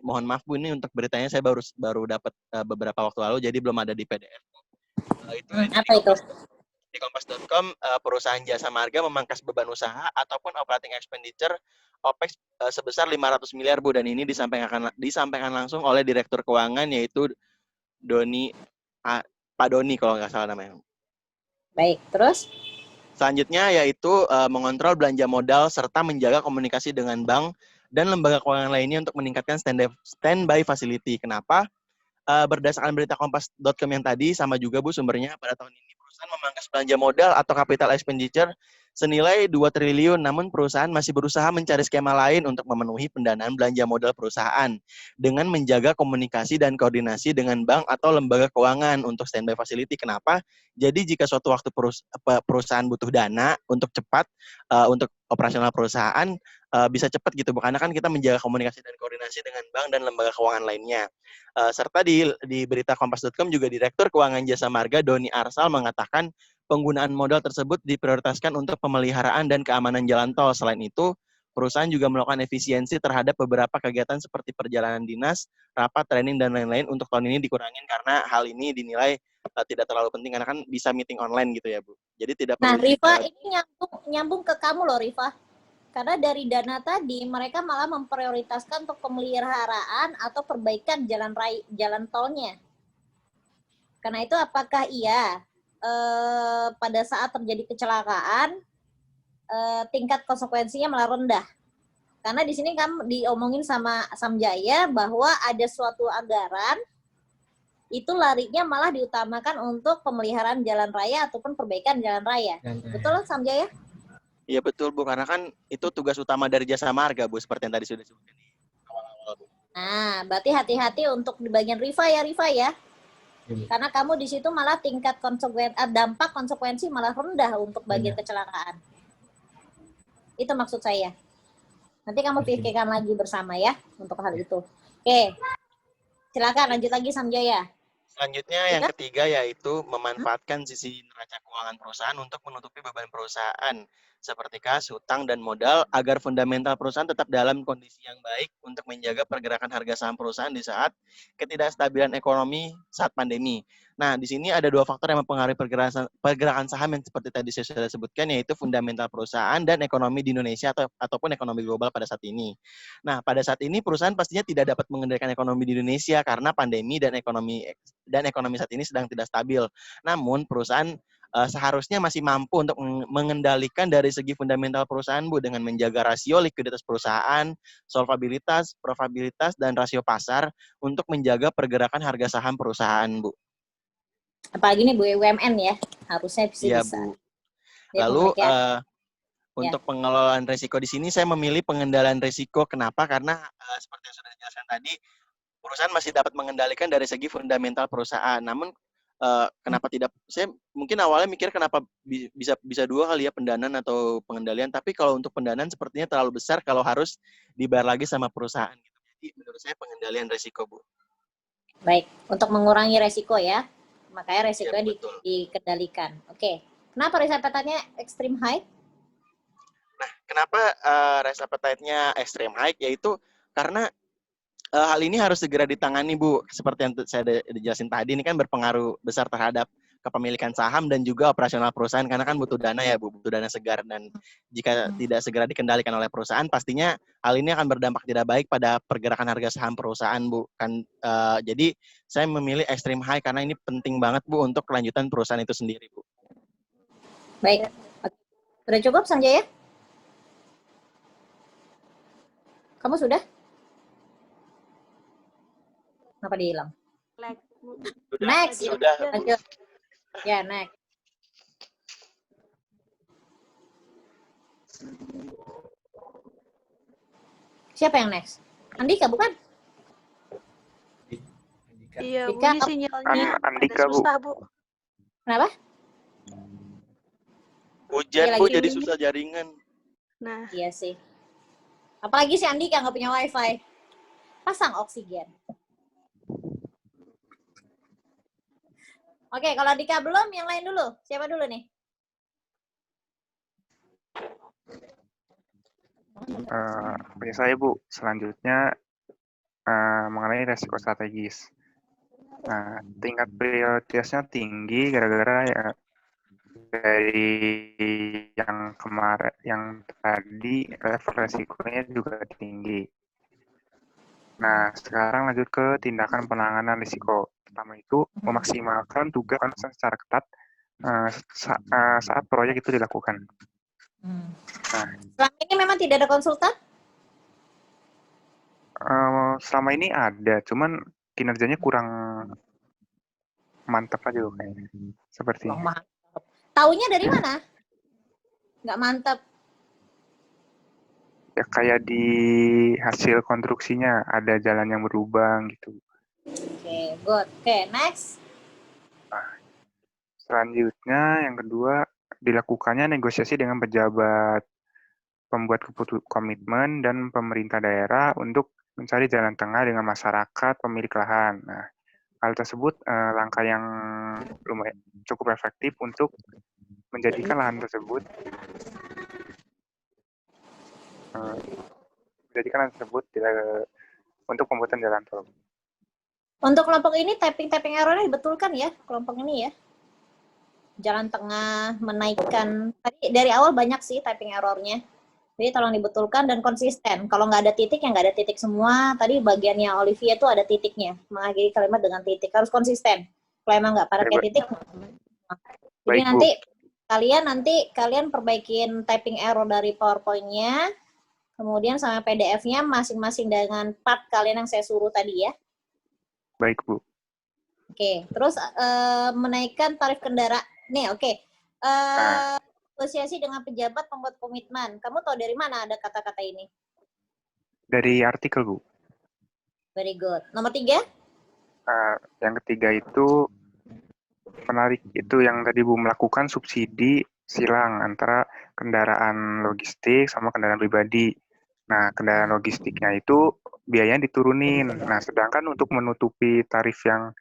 mohon maaf Bu, ini untuk beritanya saya baru dapat beberapa waktu lalu, jadi belum ada di PDF. Apa itu? Di kompas.com, perusahaan jasa marga memangkas beban usaha ataupun operating expenditure OPEX sebesar 500 miliar Bu, dan ini disampaikan langsung oleh Direktur Keuangan yaitu Pak Doni kalau nggak salah namanya. Baik, terus? Selanjutnya yaitu mengontrol belanja modal serta menjaga komunikasi dengan bank dan lembaga keuangan lainnya untuk meningkatkan standby facility. Kenapa? Berdasarkan berita kompas.com yang tadi, sama juga Bu sumbernya, pada tahun ini perusahaan memangkas belanja modal atau capital expenditure senilai 2 triliun, namun perusahaan masih berusaha mencari skema lain untuk memenuhi pendanaan belanja modal perusahaan dengan menjaga komunikasi dan koordinasi dengan bank atau lembaga keuangan untuk standby facility. Kenapa? Jadi jika suatu waktu perusahaan butuh dana untuk cepat untuk operasional perusahaan, bisa cepat gitu, karena kan kita menjaga komunikasi dan koordinasi dengan bank dan lembaga keuangan lainnya. Serta di berita kompas.com juga Direktur Keuangan Jasa Marga Doni Arsal mengatakan penggunaan modal tersebut diprioritaskan untuk pemeliharaan dan keamanan jalan tol. Selain itu, perusahaan juga melakukan efisiensi terhadap beberapa kegiatan seperti perjalanan dinas, rapat, training, dan lain-lain untuk tahun ini dikurangin karena hal ini dinilai tidak terlalu penting karena kan bisa meeting online gitu ya Bu. Jadi tidak perlu. Nah, Rifa, ini nyambung ke kamu loh, Rifa. Karena dari dana tadi mereka malah memprioritaskan untuk pemeliharaan atau perbaikan jalan tolnya. Karena itu apakah iya pada saat terjadi kecelakaan tingkat konsekuensinya malah rendah? Karena di sini kamu diomongin sama Samjaya bahwa ada suatu anggaran itu larinya malah diutamakan untuk pemeliharaan jalan raya ataupun perbaikan jalan raya. Betul Samjaya? Iya betul Bu, karena kan itu tugas utama dari jasa marga Bu, seperti yang tadi sudah disebutkan di awal-awal Bu. Nah, berarti hati-hati untuk di bagian Rifa ya. Karena kamu di situ malah tingkat dampak konsekuensi malah rendah untuk bagian kecelakaan. Itu maksud saya. Nanti kamu pikirkan lagi bersama ya untuk hal itu. Oke. Silakan lanjut lagi Samjaya. Selanjutnya yang ketiga yaitu memanfaatkan sisi neraca keuangan perusahaan untuk menutupi beban perusahaan seperti kas, hutang, dan modal agar fundamental perusahaan tetap dalam kondisi yang baik untuk menjaga pergerakan harga saham perusahaan di saat ketidakstabilan ekonomi saat pandemi. Nah, di sini ada 2 faktor yang mempengaruhi pergerakan saham yang seperti tadi saya sudah sebutkan, yaitu fundamental perusahaan dan ekonomi di Indonesia ataupun ekonomi global pada saat ini. Nah, pada saat ini perusahaan pastinya tidak dapat mengendalikan ekonomi di Indonesia karena pandemi dan ekonomi saat ini sedang tidak stabil. Namun, perusahaan seharusnya masih mampu untuk mengendalikan dari segi fundamental perusahaan Bu, dengan menjaga rasio likuiditas perusahaan, solvabilitas, profitabilitas, dan rasio pasar untuk menjaga pergerakan harga saham perusahaan Bu. Apalagi nih BUMN ya, harusnya bisa. Iya Bu. Lalu untuk pengelolaan risiko di sini saya memilih pengendalian risiko. Kenapa? Karena seperti yang sudah dijelaskan tadi, perusahaan masih dapat mengendalikan dari segi fundamental perusahaan. Namun kenapa tidak? Saya mungkin awalnya mikir kenapa bisa 2 kali ya, pendanaan atau pengendalian. Tapi kalau untuk pendanaan sepertinya terlalu besar kalau harus dibayar lagi sama perusahaan. Jadi menurut saya pengendalian risiko Bu. Baik, untuk mengurangi risiko ya. makanya resikonya dikendalikan. Oke. Kenapa risk appetite-nya extreme high? Nah, kenapa risk appetite-nya extreme high? Yaitu karena hal ini harus segera ditangani, Bu. Seperti yang saya dijelasin tadi, ini kan berpengaruh besar terhadap kepemilikan saham dan juga operasional perusahaan, karena kan butuh dana ya, Bu, butuh dana segar, dan jika tidak segera dikendalikan oleh perusahaan, pastinya hal ini akan berdampak tidak baik pada pergerakan harga saham perusahaan, Bu. Jadi saya memilih extreme high karena ini penting banget, Bu, untuk kelanjutan perusahaan itu sendiri, Bu. Baik. Sudah cukup, Sanjaya? Kamu sudah? Kenapa dia hilang? Next. Sudah. Lanjut. Ya, next. Siapa yang next? Andika, bukan? Iya, Bu, Andika, ini sinyalnya Andika, ada susah, Bu. Kenapa? Hujan, Iya, Bu, lagi jadi ini. susah jaringan. Nah, Iya sih. Apalagi si Andika nggak punya wifi. Pasang oksigen. Oke, kalau Andika belum, yang lain dulu. Siapa dulu nih? Punya saya, Bu. Selanjutnya mengenai resiko strategis. Nah, tingkat prioritasnya tinggi gara-gara ya dari yang kemarin, yang tadi level resikonya juga tinggi. Nah, sekarang lanjut ke tindakan penanganan risiko. Pertama itu memaksimalkan tugas secara ketat saat proyek itu dilakukan. Nah, Selama ini memang tidak ada konsultan? selama ini ada, cuman kinerjanya kurang mantap aja loh kayaknya. Sepertinya. Mantap. Taunya dari mana? Nggak mantap. Ya kayak di hasil konstruksinya ada jalan yang berlubang gitu. Oke, good. Oke, next. Nah, selanjutnya yang kedua dilakukannya negosiasi dengan pejabat, pembuat komitmen dan pemerintah daerah untuk mencari jalan tengah dengan masyarakat pemilik lahan. Nah, hal tersebut langkah yang lumayan cukup efektif untuk menjadikan lahan tersebut untuk pembuatan jalan tol. Untuk kelompok ini tapping errornya dibetulkan ya, kelompok ini ya. Jalan tengah, menaikkan. Tadi dari awal banyak sih tapping errornya. Jadi tolong dibetulkan dan konsisten. Kalau nggak ada titik, ya nggak ada titik semua. Tadi bagiannya Olivia itu ada titiknya. Mengakhiri kalimat dengan titik. Harus konsisten. Kalau emang nggak pakai titik. Jadi nanti kalian perbaikin typing error dari PowerPoint-nya. Kemudian sama PDF-nya masing-masing dengan part kalian yang saya suruh tadi ya. Baik, Bu. Oke, terus menaikkan tarif kendaraan. Nih, oke. Negosiasi dengan pejabat pembuat komitmen. Kamu tahu dari mana ada kata-kata ini? Dari artikel, Bu. Very good. Nomor 3? Yang ketiga itu menarik itu yang tadi Bu, melakukan subsidi silang antara kendaraan logistik sama kendaraan pribadi. Nah, kendaraan logistiknya itu biayanya diturunin. Nah, sedangkan untuk menutupi tarif yang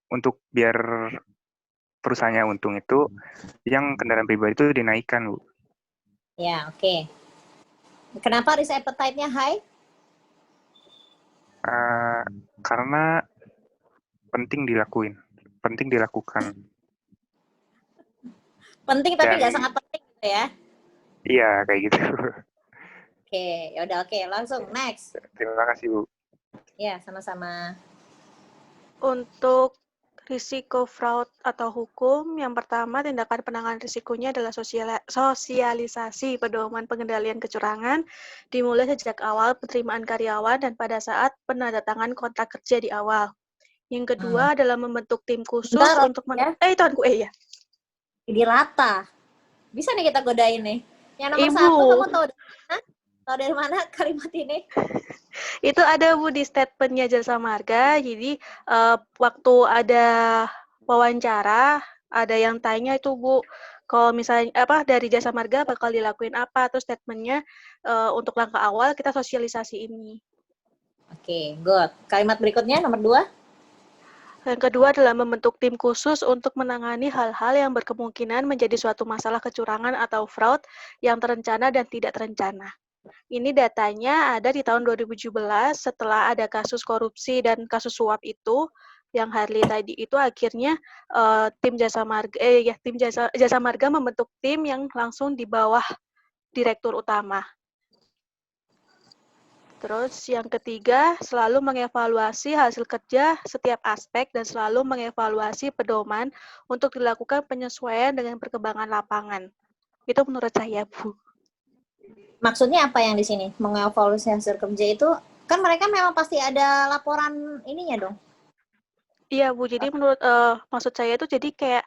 untuk biar perusahaannya untung itu, yang kendaraan pribadi itu dinaikkan, Bu. Ya, oke. Kenapa risk appetite-nya high? Karena penting dilakukan. Penting tapi nggak sangat penting gitu ya? Iya, kayak gitu. Oke, yaudah oke. Langsung, next. Terima kasih, Bu. Ya, sama-sama. untuk risiko fraud atau hukum, yang pertama tindakan penanganan risikonya adalah sosialisasi pedoman pengendalian kecurangan dimulai sejak awal penerimaan karyawan dan pada saat penandatangan kontrak kerja di awal. Yang kedua adalah membentuk tim khusus untuk ya. Jadi rata. Bisa nih kita godain nih. Yang nomor Ibu. 1 kamu tahu dari mana? Tahu dari mana kalimat ini? Itu ada, Bu, di statement-nya Jasa Marga. Jadi waktu ada wawancara, ada yang tanya itu, Bu, kalau misalnya dari Jasa Marga bakal dilakuin apa, terus statement-nya untuk langkah awal kita sosialisasi ini. Oke, good. Kalimat berikutnya nomor 2. Yang kedua adalah membentuk tim khusus untuk menangani hal-hal yang berkemungkinan menjadi suatu masalah kecurangan atau fraud yang terencana dan tidak terencana. Ini datanya ada di tahun 2017 setelah ada kasus korupsi dan kasus suap itu yang Harley tadi itu akhirnya tim Jasa Marga membentuk tim yang langsung di bawah direktur utama. Terus yang ketiga, selalu mengevaluasi hasil kerja setiap aspek dan selalu mengevaluasi pedoman untuk dilakukan penyesuaian dengan perkembangan lapangan. Itu menurut saya, Bu. Maksudnya apa yang di sini? Mengevaluasi hasil kerja itu, kan mereka memang pasti ada laporan ininya dong? Iya, Bu. Jadi menurut maksud saya itu jadi kayak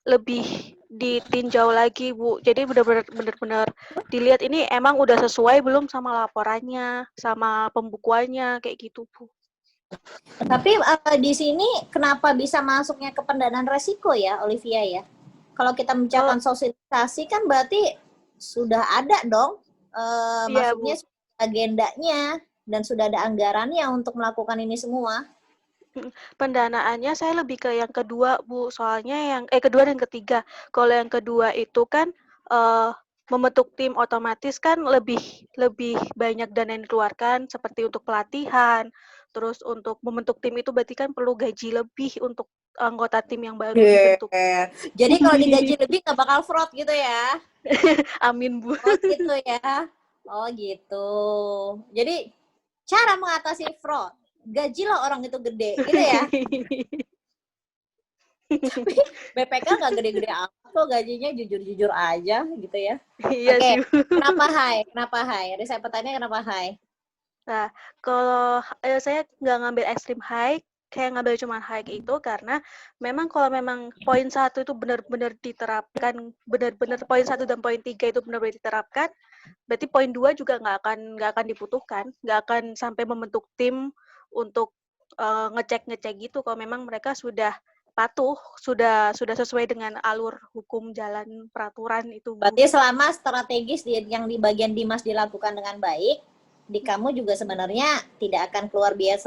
lebih ditinjau lagi, Bu. Jadi benar-benar dilihat ini emang udah sesuai belum sama laporannya, sama pembukuannya, kayak gitu, Bu. Tapi di sini kenapa bisa masuknya ke pendanaan resiko ya, Olivia ya? Kalau kita mengucapkan sosialisasi kan berarti sudah ada dong, Iya, maksudnya Bu. agendanya dan sudah ada anggarannya untuk melakukan ini semua. Pendanaannya saya lebih ke yang kedua, Bu. Soalnya yang kedua dan ketiga. Kalau yang kedua itu kan membentuk tim otomatis kan lebih banyak dana yang dikeluarkan seperti untuk pelatihan. Terus untuk membentuk tim itu berarti kan perlu gaji lebih untuk anggota tim yang baru dibentuk. Jadi kalau digaji lebih nggak bakal fraud gitu ya? Amin, Bu. Oh gitu ya. Oh gitu. Jadi cara mengatasi fraud, gajilah orang itu gede, gitu ya. Tapi BPK nggak gede-gede amat kok, gajinya jujur-jujur aja gitu ya. Iya Oke, sih. kenapa high? Kenapa high? Riset pertanyaan kenapa high? Nah, kalau saya nggak ngambil ekstrim high, kayak ngambil cuma high itu karena memang kalau memang poin 1 itu benar-benar diterapkan, benar-benar poin 1 dan poin 3 itu benar-benar diterapkan, berarti poin 2 juga nggak akan dibutuhkan, nggak akan sampai membentuk tim untuk ngecek gitu kalau memang mereka sudah patuh, sudah sesuai dengan alur hukum jalan peraturan itu, Bu. Berarti selama strategis yang di bagian Dimas dilakukan dengan baik, di kamu juga sebenarnya tidak akan keluar biaya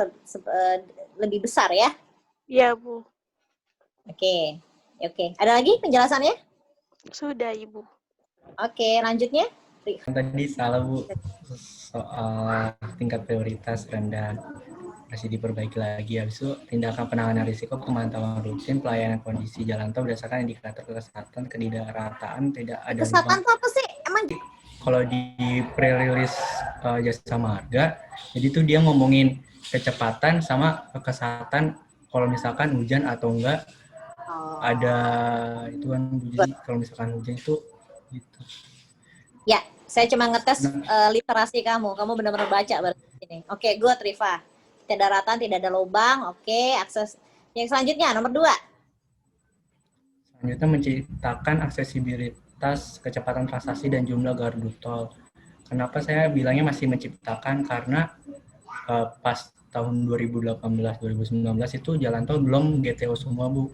lebih besar ya? Iya, Bu. Oke. Ada lagi penjelasannya? Sudah, Ibu. Oke, lanjutnya. Tadi salah, Bu, soal tingkat prioritas rendah, masih diperbaiki lagi. Habis itu tindakan penanganan risiko, pemantauan rutin, pelayanan kondisi jalan tol berdasarkan indikator kesehatan, ketidakrataan, tidak ada kesehatan lubang. itu apa sih? Emang Kalau di pre-release Jasa Marga, jadi tuh dia ngomongin kecepatan sama kesehatan kalau misalkan hujan atau enggak ada itu kan, jadi kalau misalkan hujan itu gitu. Ya, saya cuma ngetes literasi kamu. Kamu benar-benar baca berarti ini. Oke, good, Rifa. Tidak ada daratan, tidak ada lubang. Oke, akses. Yang selanjutnya, nomor 2. Selanjutnya menciptakan aksesibilitas, kecepatan transaksi, dan jumlah gardu tol. Kenapa saya bilangnya masih menciptakan? Karena pas tahun 2018-2019 itu jalan tol belum GTO semua, Bu.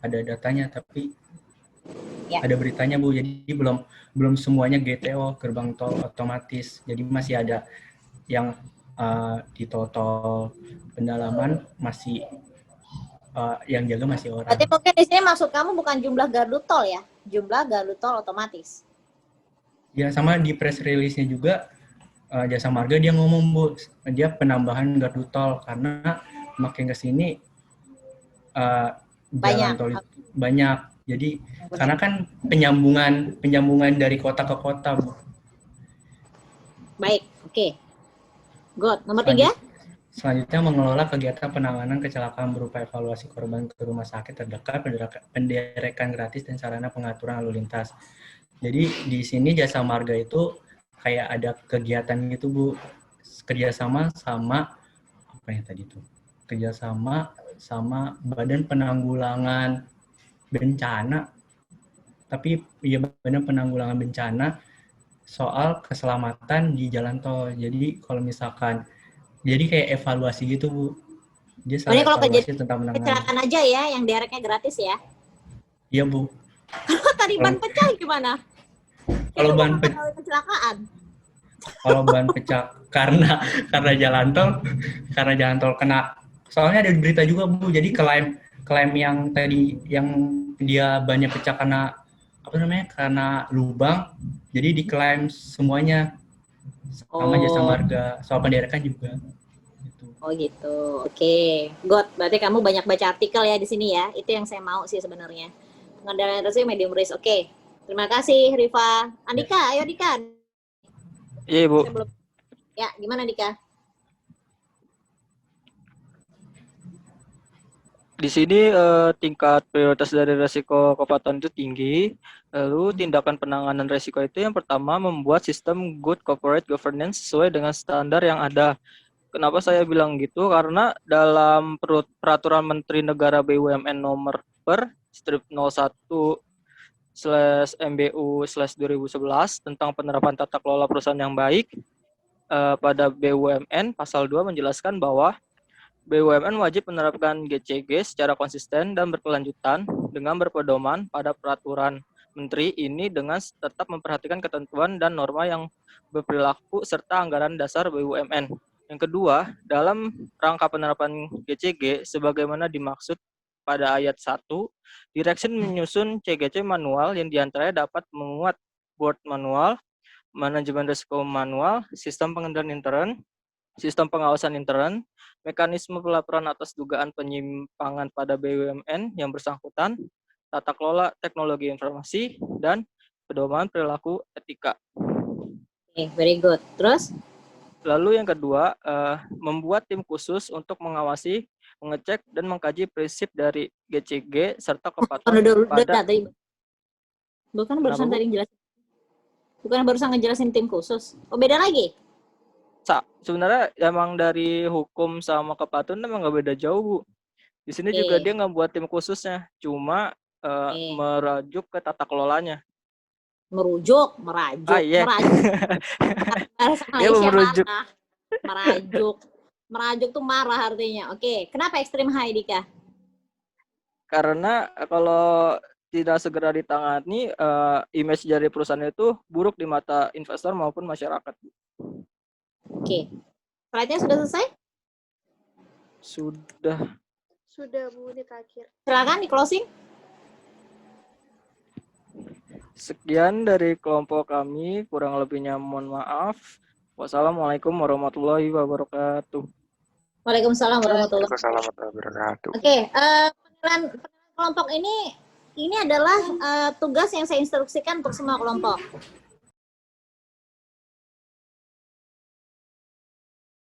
Ada datanya, tapi ya, ada beritanya, Bu. Jadi belum semuanya GTO, gerbang tol otomatis. Jadi masih ada yang di tol pendalaman masih yang jaga masih orang. Berarti mungkin di sini maksud kamu bukan jumlah gardu tol ya? Jumlah gardu tol otomatis. Ya, sama di press release-nya juga Jasa Marga dia ngomong, Bu, dia penambahan gardu tol karena makin ke sini jalan tol itu banyak. Jadi karena kan penyambungan dari kota ke kota, Bu. Baik, oke. Good. Nomor 3. Selanjutnya mengelola kegiatan penanganan kecelakaan berupa evaluasi korban ke rumah sakit terdekat, penderekan gratis, dan sarana pengaturan lalu lintas. Jadi di sini Jasa Marga itu kayak ada kegiatan gitu, Bu, kerjasama sama apa yang tadi itu? Kerjasama sama Badan Penanggulangan Bencana. Tapi ya Badan Penanggulangan Bencana soal keselamatan di jalan tol. Jadi kalau misalkan jadi kayak evaluasi gitu, Bu. Dia Ini kalau evaluasi tentang penanganan kecelakaan aja ya, yang dereknya gratis ya? Iya, Bu. Tadi ban pecah gimana? Kalau ban kecelakaan. Kalau ban pecah karena jalan tol kena soalnya ada berita juga Bu, jadi klaim yang tadi yang dia bannya pecah karena apa namanya, karena lubang, jadi diklaim semuanya sama Jasa Marga, soal penderakan juga. Gitu. Oh gitu, oke. God, berarti kamu banyak baca artikel ya di sini ya. Itu yang saya mau sih sebenarnya. Pengendalian resiko medium risk. Oke. Terima kasih Rifa. Andika, ayo Dika. Iya, Bu. Ya, gimana Dika? Di sini tingkat prioritas dari resiko kepatuhan itu tinggi. Lalu tindakan penanganan resiko itu yang pertama membuat sistem good corporate governance sesuai dengan standar yang ada. Kenapa saya bilang gitu? Karena dalam peraturan Menteri Negara BUMN nomor per strip 01/MBU/2011 tentang penerapan tata kelola perusahaan yang baik, pada BUMN pasal 2 menjelaskan bahwa BUMN wajib menerapkan GCG secara konsisten dan berkelanjutan dengan berpedoman pada peraturan menteri ini dengan tetap memperhatikan ketentuan dan norma yang berperilaku serta anggaran dasar BUMN. Yang kedua, dalam rangka penerapan GCG sebagaimana dimaksud pada ayat 1, Direksi menyusun CGC manual yang diantaranya dapat memuat board manual, manajemen risiko manual, sistem pengendalian intern, sistem pengawasan intern, mekanisme pelaporan atas dugaan penyimpangan pada BUMN yang bersangkutan, tata kelola teknologi informasi, dan pedoman perilaku etika. Oke, very good. Terus? Lalu yang kedua, membuat tim khusus untuk mengawasi, mengecek, dan mengkaji prinsip dari GCG serta kepatuhan pada... Bukan barusan tadi jelasin. Bukan barusan ngejelasin tim khusus. Oh, beda lagi? Sebenarnya emang dari hukum sama kepatuhan emang nggak beda jauh, Bu. Di sini juga dia nggak buat tim khususnya, cuma merajuk ke tata kelolanya. Merajuk. Iya. Merajuk tuh marah artinya. Oke, kenapa ekstrim high, Dika? Karena kalau tidak segera ditangani, image dari perusahaan itu buruk di mata investor maupun masyarakat. Oke. Slide-nya sudah selesai? Sudah. Sudah, Bu, di terakhir. Silakan di closing. Sekian dari kelompok kami, kurang lebihnya mohon maaf. Wassalamualaikum warahmatullahi wabarakatuh. Waalaikumsalam warahmatullahi wabarakatuh. Oke, penilaian kelompok ini adalah tugas yang saya instruksikan untuk semua kelompok.